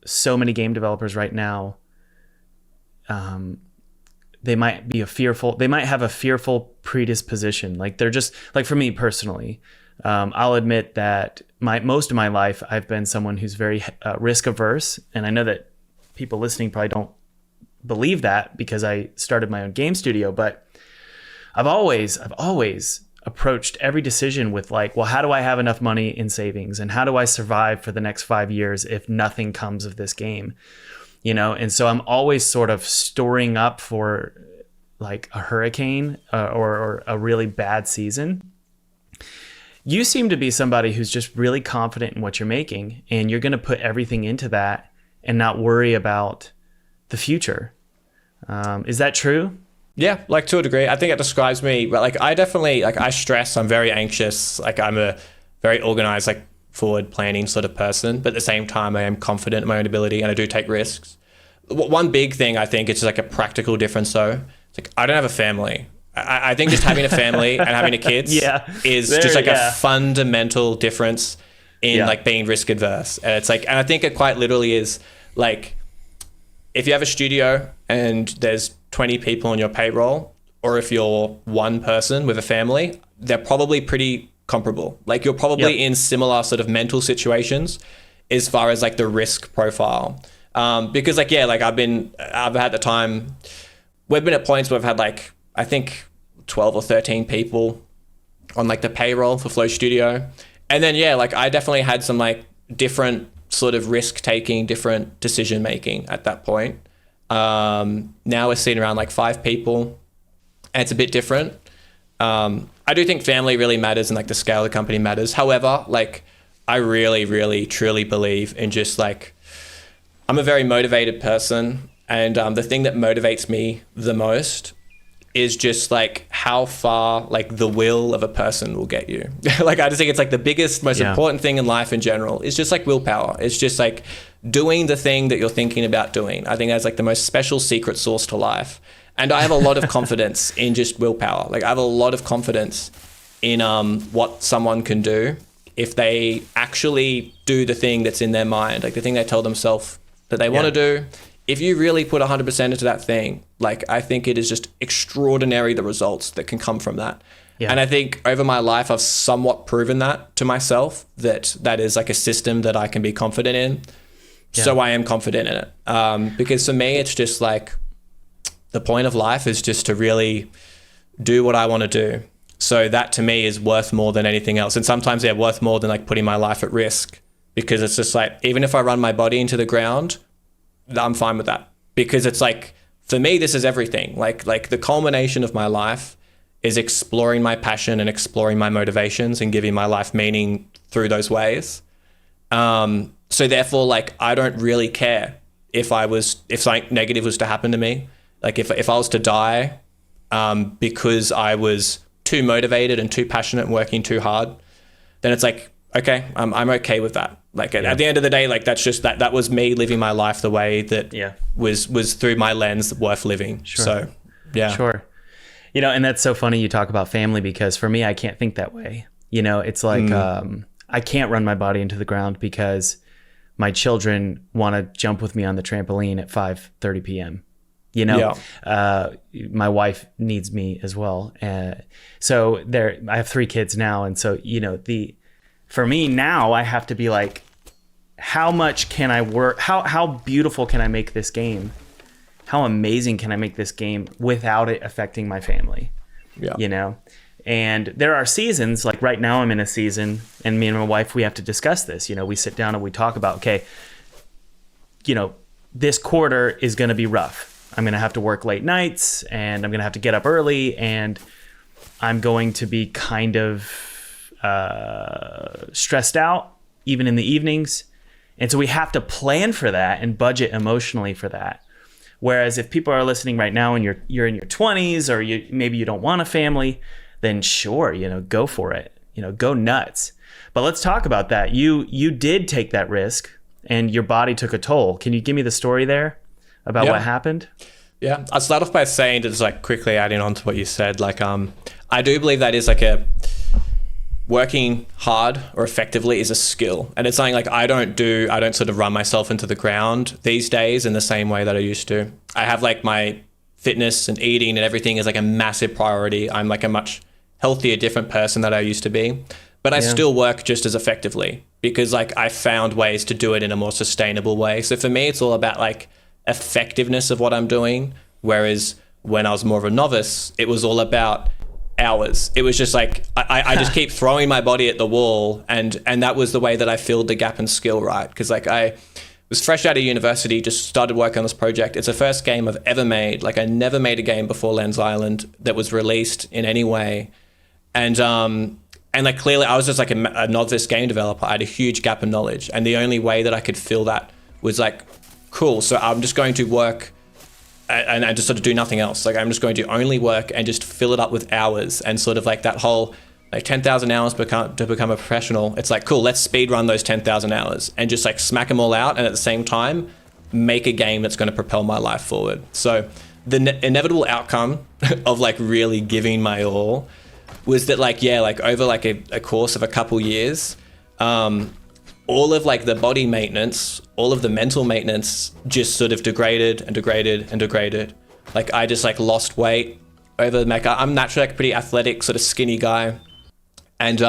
so many game developers right now, they might have a fearful predisposition. Like, they're just like, for me personally, I'll admit that most of my life I've been someone who's very risk averse, and I know that people listening probably don't believe that because I started my own game studio, but I've always approached every decision with like, well, how do I have enough money in savings, and how do I survive for the next 5 years if nothing comes of this game, you know? And so I'm always sort of storing up for like a hurricane or a really bad season. You seem to be somebody who's just really confident in what you're making, and you're going to put everything into that and not worry about the future. Is that true? Yeah, like to a degree. I think it describes me. But like, I definitely, like, I stress, I'm very anxious. Like, I'm a very organized, like forward planning sort of person, but at the same time I am confident in my own ability and I do take risks. One big thing I think, it's just like a practical difference though. It's like, I don't have a family. I think just having a family and having a kids is just like a fundamental difference in like being risk adverse. And it's like, and I think it quite literally is like, if you have a studio and there's 20 people on your payroll, or if you're one person with a family, they're probably pretty comparable. Like, you're probably in similar sort of mental situations as far as like the risk profile. Because like, like I've had the time, we've been at points where I've had like, I think 12 or 13 people on like the payroll for Flow Studio. And then, like I definitely had some like different sort of risk taking, different decision making at that point. Now we're sitting around like 5 people, and it's a bit different. I do think family really matters, and like the scale of the company matters. However, like I really, really, truly believe in just like, I'm a very motivated person, and the thing that motivates me the most is just like how far like the will of a person will get you. Like, I just think it's like the biggest, most important thing in life in general is just like willpower. It's just like doing the thing that you're thinking about doing. I think that's like the most special secret sauce to life. And I have a lot of confidence in just willpower. Like, I have a lot of confidence in what someone can do if they actually do the thing that's in their mind, like the thing they tell themselves that they want to do. If you really put 100% into that thing, like, I think it is just extraordinary the results that can come from that. Yeah. And I think over my life, I've somewhat proven that to myself, that is like a system that I can be confident in. Yeah. So I am confident in it. Because for me, it's just like, the point of life is just to really do what I want to do. So that to me is worth more than anything else. And sometimes they're worth more than like putting my life at risk, because it's just like, even if I run my body into the ground, I'm fine with that, because it's like, for me, this is everything. Like the culmination of my life is exploring my passion and exploring my motivations and giving my life meaning through those ways. So therefore, like, I don't really care if something negative was to happen to me. Like if I was to die because I was too motivated and too passionate and working too hard, then it's like, okay, I'm okay with that. Like at the end of the day, like that's just that was me living my life the way that was through my lens worth living. Sure. So yeah. Sure. You know, and that's so funny you talk about family, because for me, I can't think that way. You know, it's like I can't run my body into the ground because my children want to jump with me on the trampoline at 5:30 p.m. You know, my wife needs me as well. So I have 3 kids now. And so, you know, for me now, I have to be like, how much can I work? How beautiful can I make this game? How amazing can I make this game without it affecting my family? Yeah. You know? And there are seasons, like right now I'm in a season, and me and my wife, we have to discuss this. You know, we sit down and we talk about, okay, you know, this quarter is going to be rough. I'm going to have to work late nights, and I'm going to have to get up early, and I'm going to be kind of stressed out even in the evenings. And so we have to plan for that and budget emotionally for that. Whereas if people are listening right now and you're in your 20s, or maybe you don't want a family, then sure, you know, go for it, you know, go nuts. But let's talk about that. You did take that risk, and your body took a toll. Can you give me the story there about what happened? Yeah, I'll start off by saying, just like quickly adding on to what you said, like I do believe that is like working hard or effectively is a skill, and it's something like I don't sort of run myself into the ground these days in the same way that I used to. I have like my fitness and eating and everything is like a massive priority. I'm like a much healthier, different person that I used to be, but I still work just as effectively because like I found ways to do it in a more sustainable way. So for me, it's all about like effectiveness of what I'm doing. Whereas when I was more of a novice, it was all about hours. It was just like I just keep throwing my body at the wall, and that was the way that I filled the gap in skill, right? Because like I was fresh out of university, just started working on this project. It's the first game I've ever made. Like I never made a game before Lens Island that was released in any way, and like clearly I was just like a novice game developer. I had a huge gap in knowledge, and the only way that I could fill that was like, cool, so I'm just going to work and just sort of do nothing else. Like I'm just going to only work and just fill it up with hours, and sort of like that whole like 10,000 hours to become a professional. It's like, cool, let's speed run those 10,000 hours and just like smack them all out, and at the same time make a game that's going to propel my life forward. So the inevitable outcome of like really giving my all was that like, yeah, like over like a course of a couple years, all of like the body maintenance, all of the mental maintenance just sort of degraded and degraded and degraded. Like I just like lost weight over like I'm naturally like a pretty athletic sort of skinny guy. And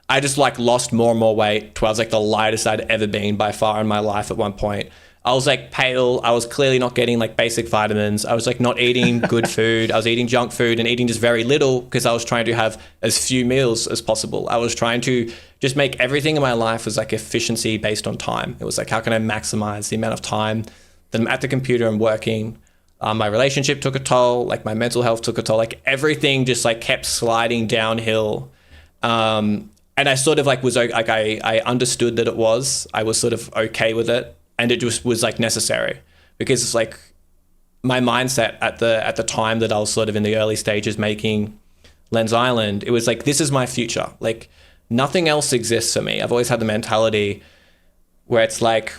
I just like lost more and more weight till I was like the lightest I'd ever been by far in my life at one point. I was like pale. I was clearly not getting like basic vitamins. I was like not eating good food. I was eating junk food and eating just very little because I was trying to have as few meals as possible. I was trying to just make everything in my life was like efficiency based on time. It was like, how can I maximize the amount of time that I'm at the computer and working? My relationship took a toll. Like my mental health took a toll. Like everything just like kept sliding downhill. And I sort of like was like, I understood that I was sort of okay with it. And it just was like necessary because it's like my mindset at the time that I was sort of in the early stages making Lens Island, it was like, this is my future. Like nothing else exists for me. I've always had the mentality where it's like,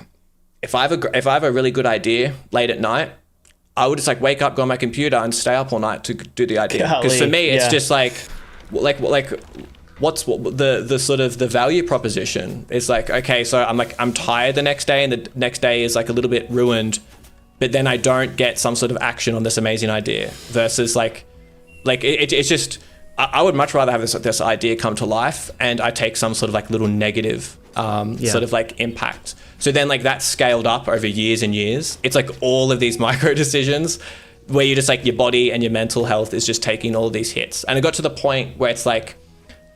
if I have a really good idea late at night, I would just like wake up, go on my computer and stay up all night to do the idea. Because for me, it's just like what's the sort of the value proposition is like, okay, so I'm tired the next day and the next day is like a little bit ruined, but then I don't get some sort of action on this amazing idea versus like it's just, I would much rather have this idea come to life and I take some sort of like little negative sort of like impact. So then like that scaled up over years and years. It's like all of these micro decisions where you just like your body and your mental health is just taking all these hits. And it got to the point where it's like,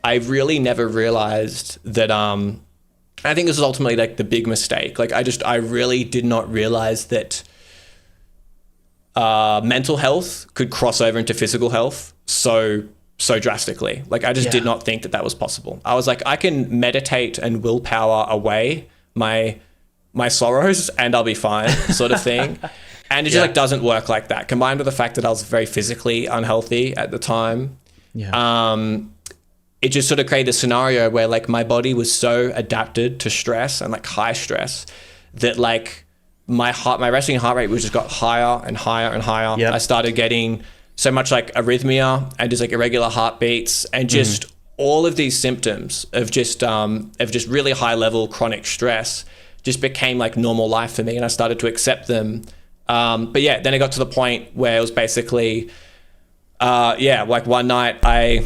I really never realized that, I think this was ultimately like the big mistake. Like I really did not realize that mental health could cross over into physical health so drastically. Like I just did not think that was possible. I was like, I can meditate and willpower away my sorrows and I'll be fine, sort of thing. And it just like doesn't work like that. Combined with the fact that I was very physically unhealthy at the time, it just sort of created a scenario where like my body was so adapted to stress and like high stress that like my resting heart rate was just got higher and higher and higher. I started getting so much like arrhythmia and just like irregular heartbeats and just all of these symptoms of just really high level chronic stress just became like normal life for me, and I started to accept them. But yeah, then it got to the point where it was basically, like one night I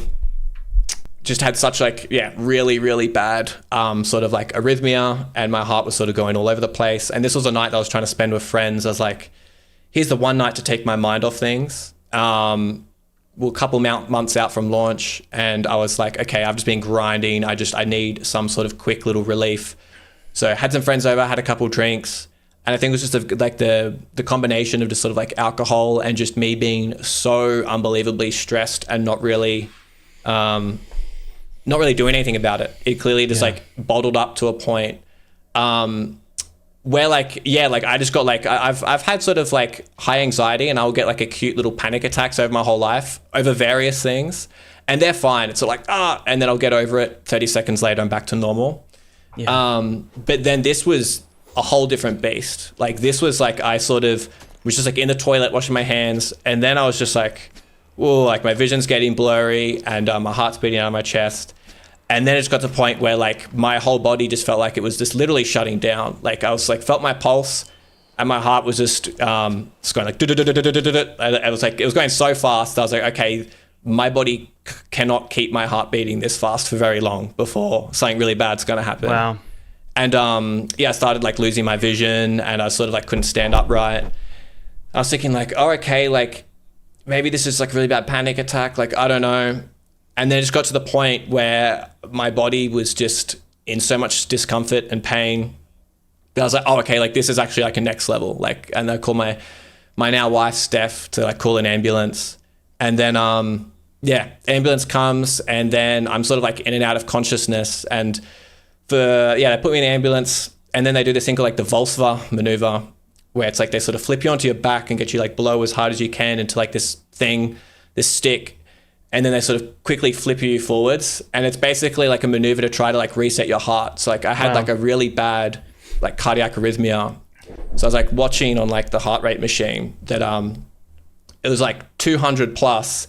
just had such like, really, really bad sort of like arrhythmia, and my heart was sort of going all over the place. And this was a night that I was trying to spend with friends. I was like, here's the one night to take my mind off things. We're a couple months out from launch, and I was like, okay, I've just been grinding. I need some sort of quick little relief. So I had some friends over, had a couple drinks. And I think it was just like the combination of just sort of like alcohol and just me being so unbelievably stressed and not really doing anything about it. It clearly just like bottled up to a point where like I just got like I've had sort of like high anxiety, and I'll get like acute little panic attacks over my whole life over various things, and they're fine. It's sort of like and then I'll get over it. 30 seconds later, I'm back to normal. But then this was a whole different beast. Like this was like I sort of was just like in the toilet washing my hands, and then I was just like, whoa, like my vision's getting blurry, and my heart's beating out of my chest. And then it just got to the point where like my whole body just felt like it was just literally shutting down. Like I was like felt my pulse, and my heart was just going like it was like it was going so fast. I was like, okay, my body cannot keep my heart beating this fast for very long before something really bad's going to happen. Wow. And I started like losing my vision, and I sort of like couldn't stand upright. I was thinking like, oh, okay, like maybe this is like a really bad panic attack. Like, I don't know. And then it just got to the point where my body was just in so much discomfort and pain that I was like, oh, okay, like this is actually like a next level. Like, and I call my now wife Steph to like call an ambulance. And then, ambulance comes, and then I'm sort of like in and out of consciousness, and they put me in the ambulance, and then they do this thing called like the Volsva maneuver, where it's like they sort of flip you onto your back and get you like below as hard as you can into like this stick, and then they sort of quickly flip you forwards, and it's basically like a maneuver to try to like reset your heart. So like I had like a really bad like cardiac arrhythmia, so I was like watching on like the heart rate machine that it was like 200 plus,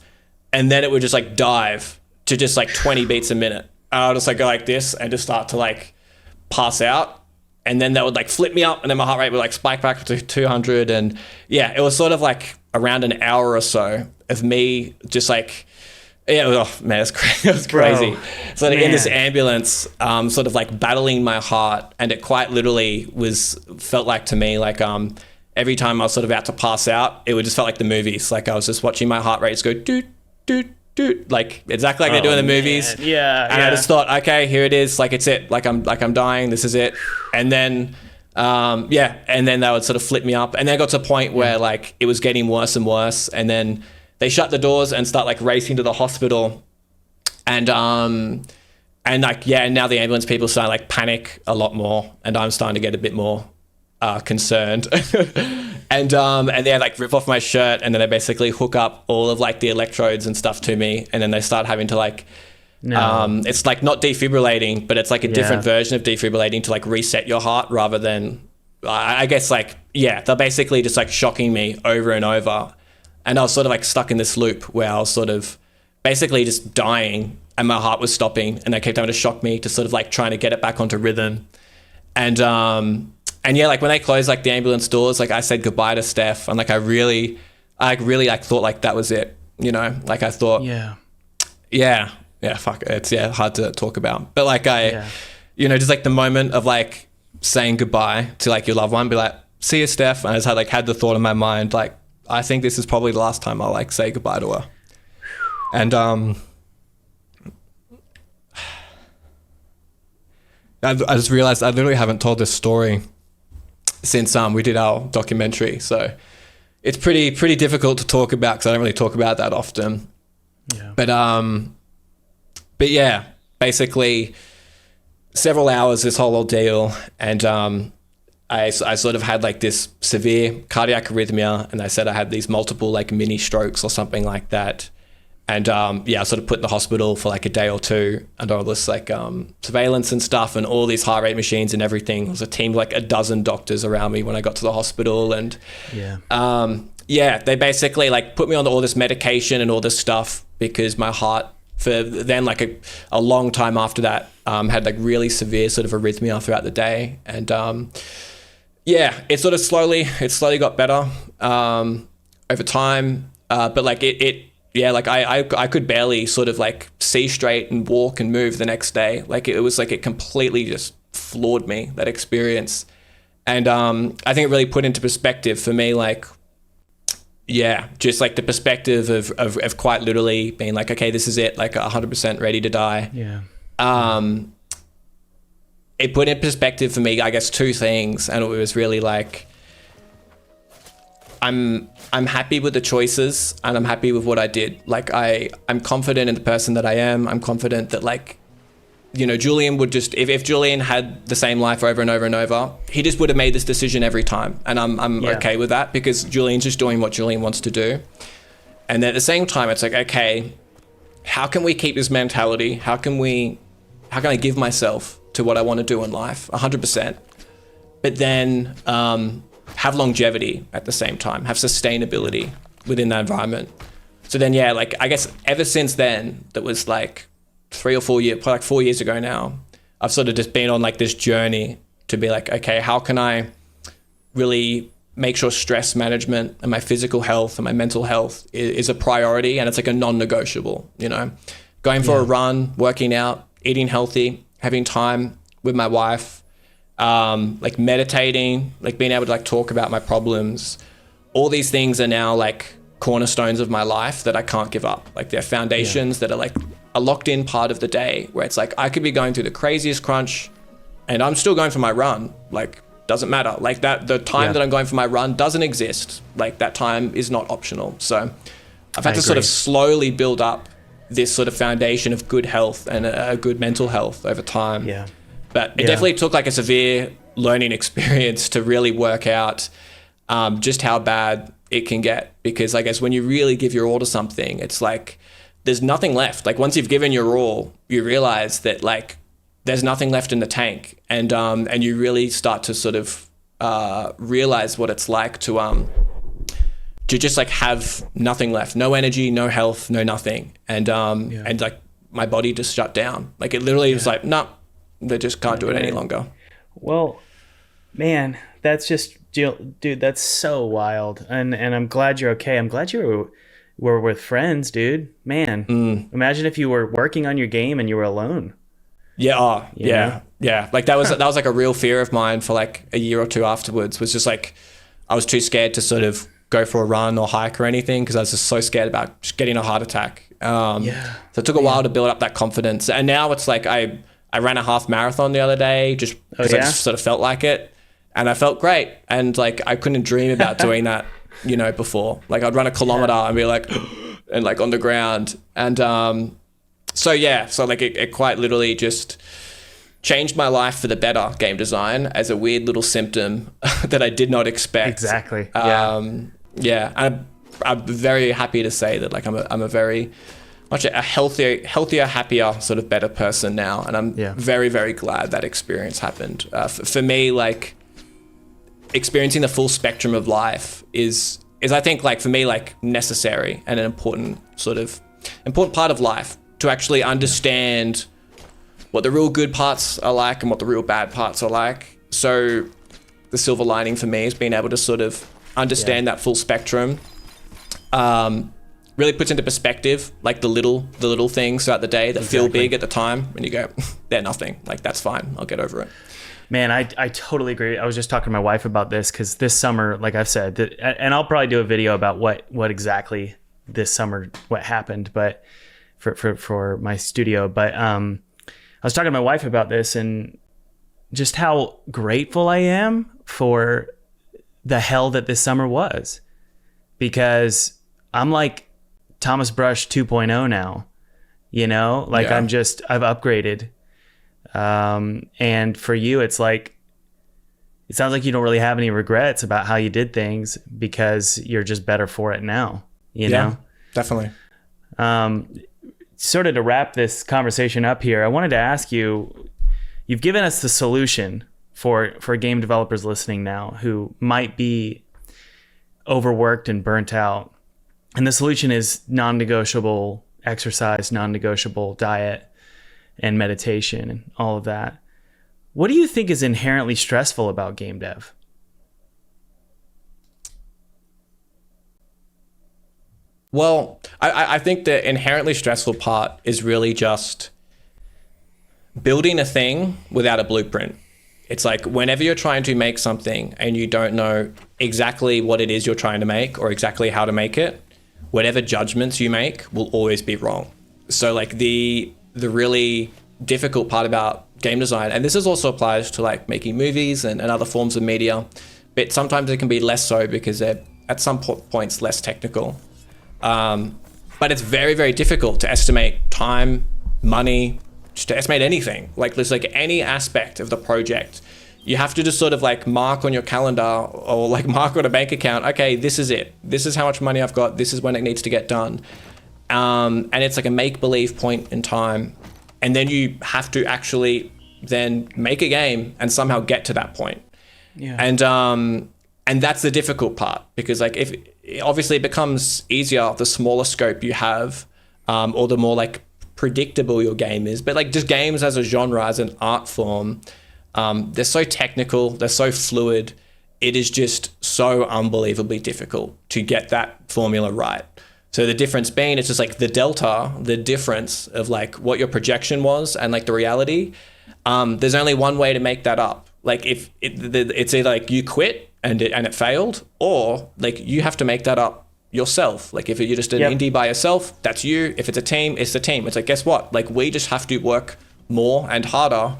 and then it would just like dive to just like 20 beats a minute. I'll just like go like this and just start to like pass out, and then that would like flip me up, and then my heart rate would like spike back to 200. And it was sort of like around an hour or so of me just like, it was crazy. Bro, so in this ambulance, sort of like battling my heart, and it quite literally felt like to me like every time I was sort of about to pass out, it would just felt like the movies. Like I was just watching my heart rates go doot doot. Dude, like exactly like they do in the movies. And I just thought, okay, here it is. Like it's it. Like I'm dying. This is it. And then, and then they would sort of flip me up. And then it got to a point where like it was getting worse and worse. And then they shut the doors and start like racing to the hospital. And like now the ambulance people start like panic a lot more, and I'm starting to get a bit more concerned. And they like rip off my shirt, and then they basically hook up all of like the electrodes and stuff to me, and then they start having to like it's like not defibrillating, but it's like a different version of defibrillating to like reset your heart rather than I guess like they're basically just like shocking me over and over. And I was sort of like stuck in this loop where I was sort of basically just dying, and my heart was stopping, and they kept having to shock me to sort of like trying to get it back onto rhythm. And like when they closed like the ambulance doors, like I said goodbye to Steph, and like I really like thought like that was it, you know? Like I thought, fuck, it's hard to talk about. But like just like the moment of like saying goodbye to like your loved one, be like, see you, Steph. And I just had the thought in my mind, like, I think this is probably the last time I'll like say goodbye to her. And I just realized I literally haven't told this story since we did our documentary. So it's pretty difficult to talk about because I don't really talk about that often. Yeah. But yeah, basically several hours, this whole ordeal. And I sort of had like this severe cardiac arrhythmia, and they said I had these multiple like mini strokes or something like that. And I sort of put in the hospital for like a day or two under all this like surveillance and stuff, and all these heart rate machines and everything. There was a team like a dozen doctors around me when I got to the hospital, and they basically like put me on all this medication and all this stuff because my heart for then like a long time after that had like really severe sort of arrhythmia throughout the day. And it sort of slowly got better over time, but like I could barely sort of like see straight and walk and move the next day. Like it was like it completely just floored me, that experience. And I think it really put into perspective for me, like, just like the perspective of quite literally being like, okay, this is it, like 100% ready to die. Yeah. It put in perspective for me, I guess, two things. And it was really like, I'm happy with the choices and I'm happy with what I did. Like I'm confident in the person that I am. I'm confident that like, Julian would just, if Julian had the same life over and over and over, he just would have made this decision every time. And I'm okay with that because Julian's just doing what Julian wants to do. And then at the same time, it's like, okay, how can we keep this mentality? How can I give myself to what I want to do in life 100%, but then, have longevity at the same time, have sustainability within that environment. So then, like, I guess ever since then, that was like 3 or 4 years, probably like 4 years ago now, I've sort of just been on like this journey to be like, okay, how can I really make sure stress management and my physical health and my mental health is a priority, and it's like a non-negotiable, going for a run, working out, eating healthy, having time with my wife, like meditating, like being able to like talk about my problems. All these things are now like cornerstones of my life that I can't give up. Like they're foundations that are like a locked in part of the day where it's like I could be going through the craziest crunch and I'm still going for my run. Like doesn't matter. Like the time that I'm going for my run doesn't exist. Like that time is not optional. So I've had to sort of slowly build up this sort of foundation of good health and a good mental health over time. Yeah. But it definitely took like a severe learning experience to really work out just how bad it can get. Because I guess when you really give your all to something, it's like there's nothing left. Like once you've given your all, you realize that like there's nothing left in the tank, and you really start to sort of realize what it's like to just like have nothing left, no energy, no health, no nothing, and like my body just shut down. Like it literally was like, no. They just can't do it any longer. Well, man, that's just, dude, that's so wild. And I'm glad you're okay. I'm glad you were with friends, dude. Man, imagine if you were working on your game and you were alone. Yeah. Yeah. Like that was like a real fear of mine for like a year or two afterwards, was just like, I was too scared to sort of go for a run or hike or anything because I was just so scared about just getting a heart attack. So it took a while to build up that confidence. And now it's like, I ran a half marathon the other day just because I just sort of felt like it, and I felt great. And like, I couldn't dream about doing that, before. Like I'd run a kilometer and be like, and like on the ground. And so like it quite literally just changed my life for the better, game design, as a weird little symptom that I did not expect. Exactly. I'm very happy to say that like I'm a very much a healthier, happier, sort of better person now. And I'm very, very glad that experience happened. For me, like experiencing the full spectrum of life is I think like for me, like necessary and an important part of life to actually understand what the real good parts are like and what the real bad parts are like. So the silver lining for me is being able to sort of understand that full spectrum. Really puts into perspective like the little things throughout the day that feel big at the time, and you go, they're nothing. Like that's fine. I'll get over it. Man, I totally agree. I was just talking to my wife about this because this summer, like I've said, and I'll probably do a video about what exactly this summer, what happened, but for my studio. But I was talking to my wife about this and just how grateful I am for the hell that this summer was, because I'm like Thomas Brush 2.0 now, you know, like I've upgraded. And for you, it's like, it sounds like you don't really have any regrets about how you did things because you're just better for it now, you know? Definitely. Sort of to wrap this conversation up here, I wanted to ask you, you've given us the solution for game developers listening now who might be overworked and burnt out. And the solution is non-negotiable exercise, non-negotiable diet, and meditation and all of that. What do you think is inherently stressful about game dev? Well, I think the inherently stressful part is really just building a thing without a blueprint. It's like whenever you're trying to make something and you don't know exactly what it is you're trying to make or exactly how to make it, whatever judgments you make will always be wrong. So like the really difficult part about game design, and this is also applies to like making movies and other forms of media, but sometimes it can be less so because they're at some points less technical. But it's very, very difficult to estimate time, money, just to estimate anything. Like there's like any aspect of the project. You have to just sort of like mark on your calendar or like mark on a bank account, okay, this is it. This is how much money I've got. This is when it needs to get done. And it's like a make-believe point in time. And then you have to actually then make a game and somehow get to that point. Yeah. And that's the difficult part, because like if obviously it becomes easier the smaller scope you have, or the more like predictable your game is. But like just games as a genre, as an art form, they're so technical, they're so fluid. It is just so unbelievably difficult to get that formula right. So the difference being, it's just like the difference of like what your projection was and like the reality. There's only one way to make that up. Like if it's either like you quit and it failed, or like you have to make that up yourself. Like if you're just an indie by yourself, that's you. If it's a team, it's the team. It's like, guess what? Like we just have to work more and harder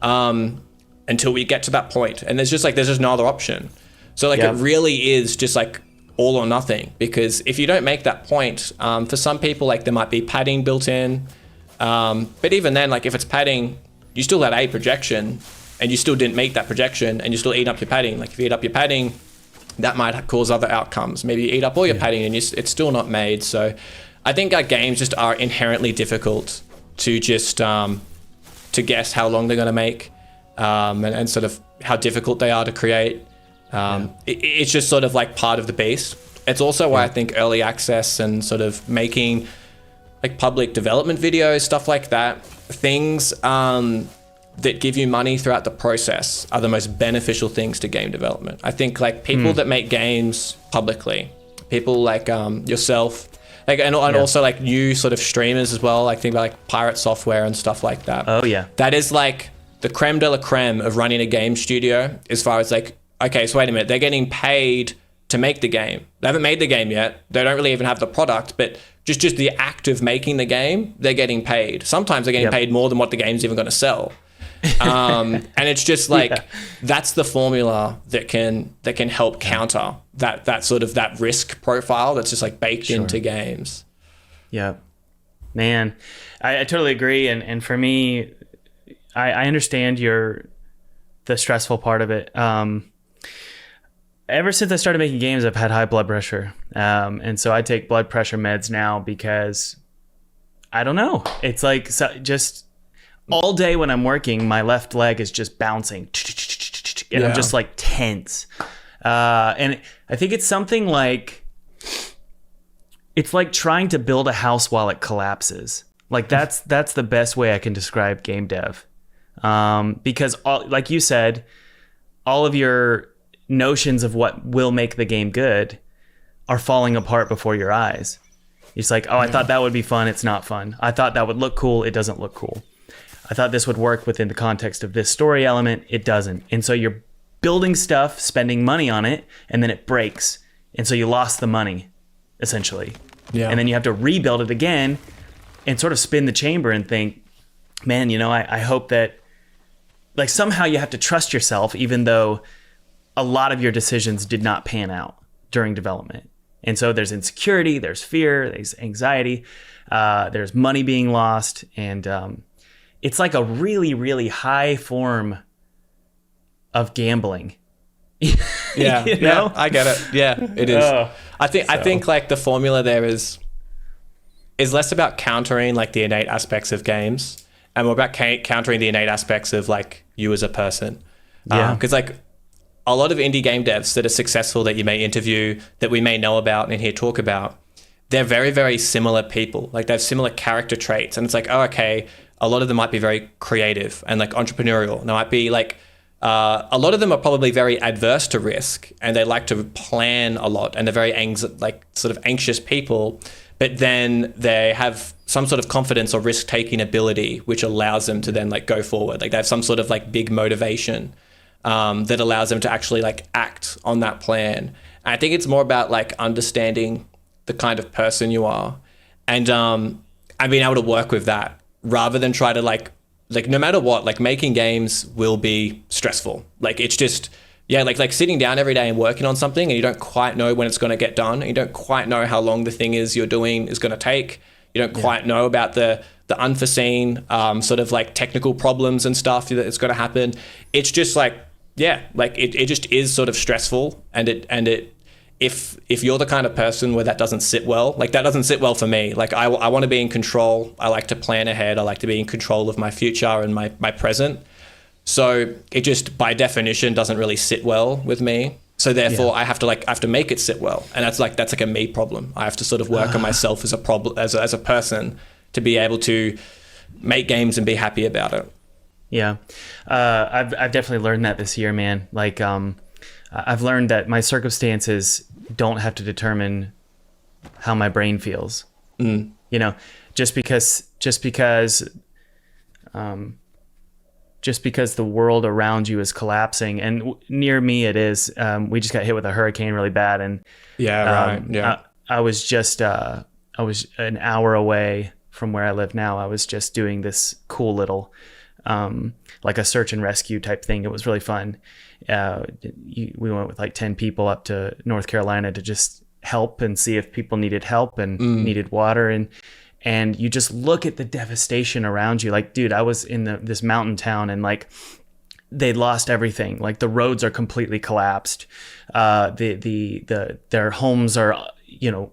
until we get to that point. And there's just no other option. So like it really is just like all or nothing, because if you don't make that point, for some people, like there might be padding built in. But even then, like if it's padding, you still had a projection and you still didn't meet that projection and you still eat up your padding. Like if you eat up your padding, that might cause other outcomes. Maybe you eat up all your padding and it's still not made. So I think our games just are inherently difficult to just to guess how long they're going to make, and sort of how difficult they are to create. It's just sort of like part of the beast. It's also why I think early access and sort of making like public development videos, stuff like that, things that give you money throughout the process are the most beneficial things to game development. I think like people that make games publicly, people like yourself, like and also like new sort of streamers as well. Like think about like Pirate Software and stuff like that. Oh yeah, that is like the creme de la creme of running a game studio. As far as like, okay, so wait a minute, they're getting paid to make the game. They haven't made the game yet. They don't really even have the product, but just the act of making the game, they're getting paid. Sometimes they're getting paid more than what the game's even going to sell. And it's just like that's the formula that can help counter that sort of that risk profile that's just like baked into games. Yeah, man, I totally agree. And for me, I understand the stressful part of it. Ever since I started making games, I've had high blood pressure. And so I take blood pressure meds now because I don't know. It's like just all day when I'm working, my left leg is just bouncing and I'm just like tense. And I think it's something like, it's like trying to build a house while it collapses. Like that's the best way I can describe game dev. Because like you said, all of your notions of what will make the game good are falling apart before your eyes. It's like, oh, I thought that would be fun. It's not fun. I thought that would look cool. It doesn't look cool. I thought this would work within the context of this story element. It doesn't. And so you're building stuff, spending money on it, and then it breaks. And so you lost the money, essentially. Yeah. And then you have to rebuild it again and sort of spin the chamber and think, man, I hope that, like, somehow you have to trust yourself, even though a lot of your decisions did not pan out during development. And so there's insecurity, there's fear, there's anxiety, there's money being lost. And it's like a really, really high form of gambling. Yeah, yeah, I get it. Yeah, it is. I think like the formula there is less about countering like the innate aspects of games and more about countering the innate aspects of like you as a person. Yeah. Because like a lot of indie game devs that are successful that you may interview, that we may know about and hear talk about, they're very, very similar people. Like they have similar character traits. And it's like, oh, okay, a lot of them might be very creative and like entrepreneurial. They might be like, a lot of them are probably very adverse to risk and they like to plan a lot and they're very sort of anxious people, but then they have some sort of confidence or risk-taking ability which allows them to then like go forward. Like they have some sort of like big motivation that allows them to actually like act on that plan. And I think it's more about like understanding the kind of person you are and being able to work with that rather than try to like no matter what, like making games will be stressful. Like it's just, yeah, like sitting down every day and working on something and you don't quite know when it's going to get done. And you don't quite know how long the thing is you're doing is going to take. You don't quite know about the unforeseen sort of like technical problems and stuff that it's going to happen. It's just like, yeah, like it just is sort of stressful. And if you're the kind of person where that doesn't sit well, like that doesn't sit well for me. Like I want to be in control. I like to plan ahead. I like to be in control of my future and my present. So it just by definition doesn't really sit well with me. So therefore I have to make it sit well. And that's like a me problem. I have to sort of work on myself as a problem, as a person to be able to make games and be happy about it. Yeah. I've definitely learned that this year, man. Like, I've learned that my circumstances don't have to determine how my brain feels. Just because the world around you is collapsing, and near me it is. We just got hit with a hurricane really bad, and I was an hour away from where I live now. I was just doing this cool little like a search and rescue type thing. It was really fun. We went with like 10 people up to North Carolina to just help and see if people needed help and needed water. And you just look at the devastation around you. Like, dude, I was in this mountain town and like they'd lost everything. Like the roads are completely collapsed. Their homes are,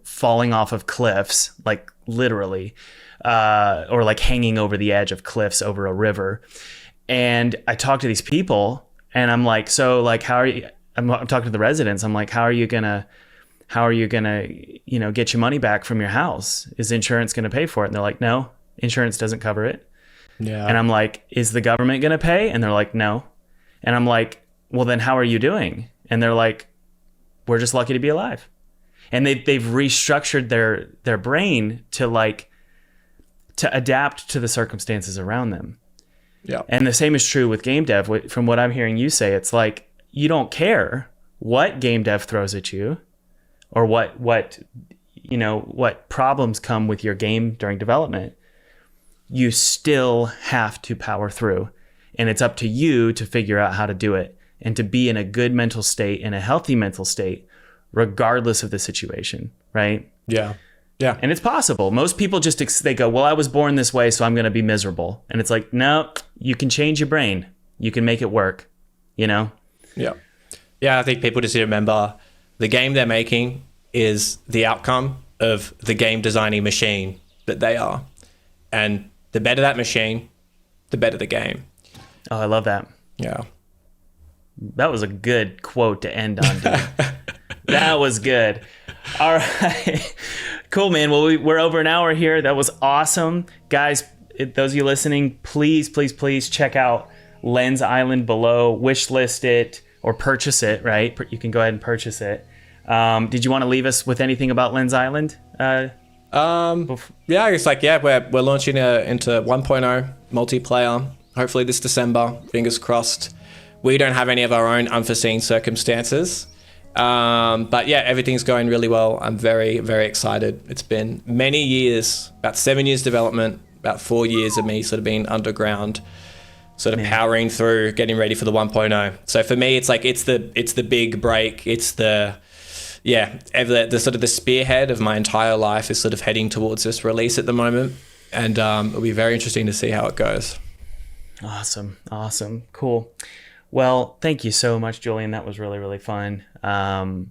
falling off of cliffs, like literally, or like hanging over the edge of cliffs over a river. And I talked to these people and I'm like, so like, how are you? I'm talking to the residents. I'm like, how are you gonna, get your money back from your house? Is insurance going to pay for it? And they're like, no, insurance doesn't cover it. Yeah. And I'm like, is the government going to pay? And they're like, no. And I'm like, well, then how are you doing? And they're like, we're just lucky to be alive. And they've restructured their brain to adapt to the circumstances around them. Yeah. And the same is true with game dev. From what I'm hearing you say, it's like you don't care what game dev throws at you or what problems come with your game during development. You still have to power through. And it's up to you to figure out how to do it and to be in a good mental state, in a healthy mental state, regardless of the situation, right? Yeah. Yeah. And it's possible. Most people they go, well, I was born this way, so I'm going to be miserable. And it's like, no, you can change your brain. You can make it work, Yeah. Yeah, I think people just need to remember the game they're making is the outcome of the game designing machine that they are. And the better that machine, the better the game. Oh, I love that. Yeah. That was a good quote to end on, dude. That was good. All right. Cool, man. Well, we're over an hour here. That was awesome. Guys, those of you listening, please, please, please check out Lens Island below. Wishlist it or purchase it, right? You can go ahead and purchase it. Did you want to leave us with anything about Lens Island? Yeah, I guess we're launching into 1.0 multiplayer. Hopefully this December. Fingers crossed. We don't have any of our own unforeseen circumstances. But yeah, everything's going really well. I'm very, very excited. It's been many years, about 7 years development, about 4 years of me sort of being underground, sort of powering through, getting ready for the 1.0. So for me, it's the big break. It's the sort of the spearhead of my entire life is sort of heading towards this release at the moment. And it'll be very interesting to see how it goes. Awesome. Cool. Well, thank you so much, Julian. That was really, really fun. And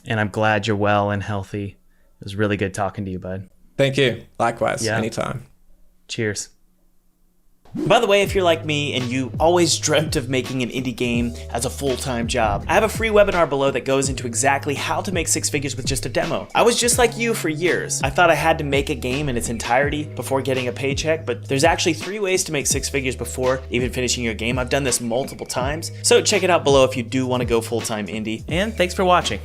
I'm glad you're well and healthy. It was really good talking to you, bud. Thank you. Likewise. Yeah. Anytime. Cheers. By the way, if you're like me and you always dreamt of making an indie game as a full-time job, I have a free webinar below that goes into exactly how to make six figures with just a demo. I was just like you for years. I thought I had to make a game in its entirety before getting a paycheck, but there's actually 3 ways to make 6 figures before even finishing your game. I've done this multiple times, so check it out below if you do want to go full-time indie. And thanks for watching.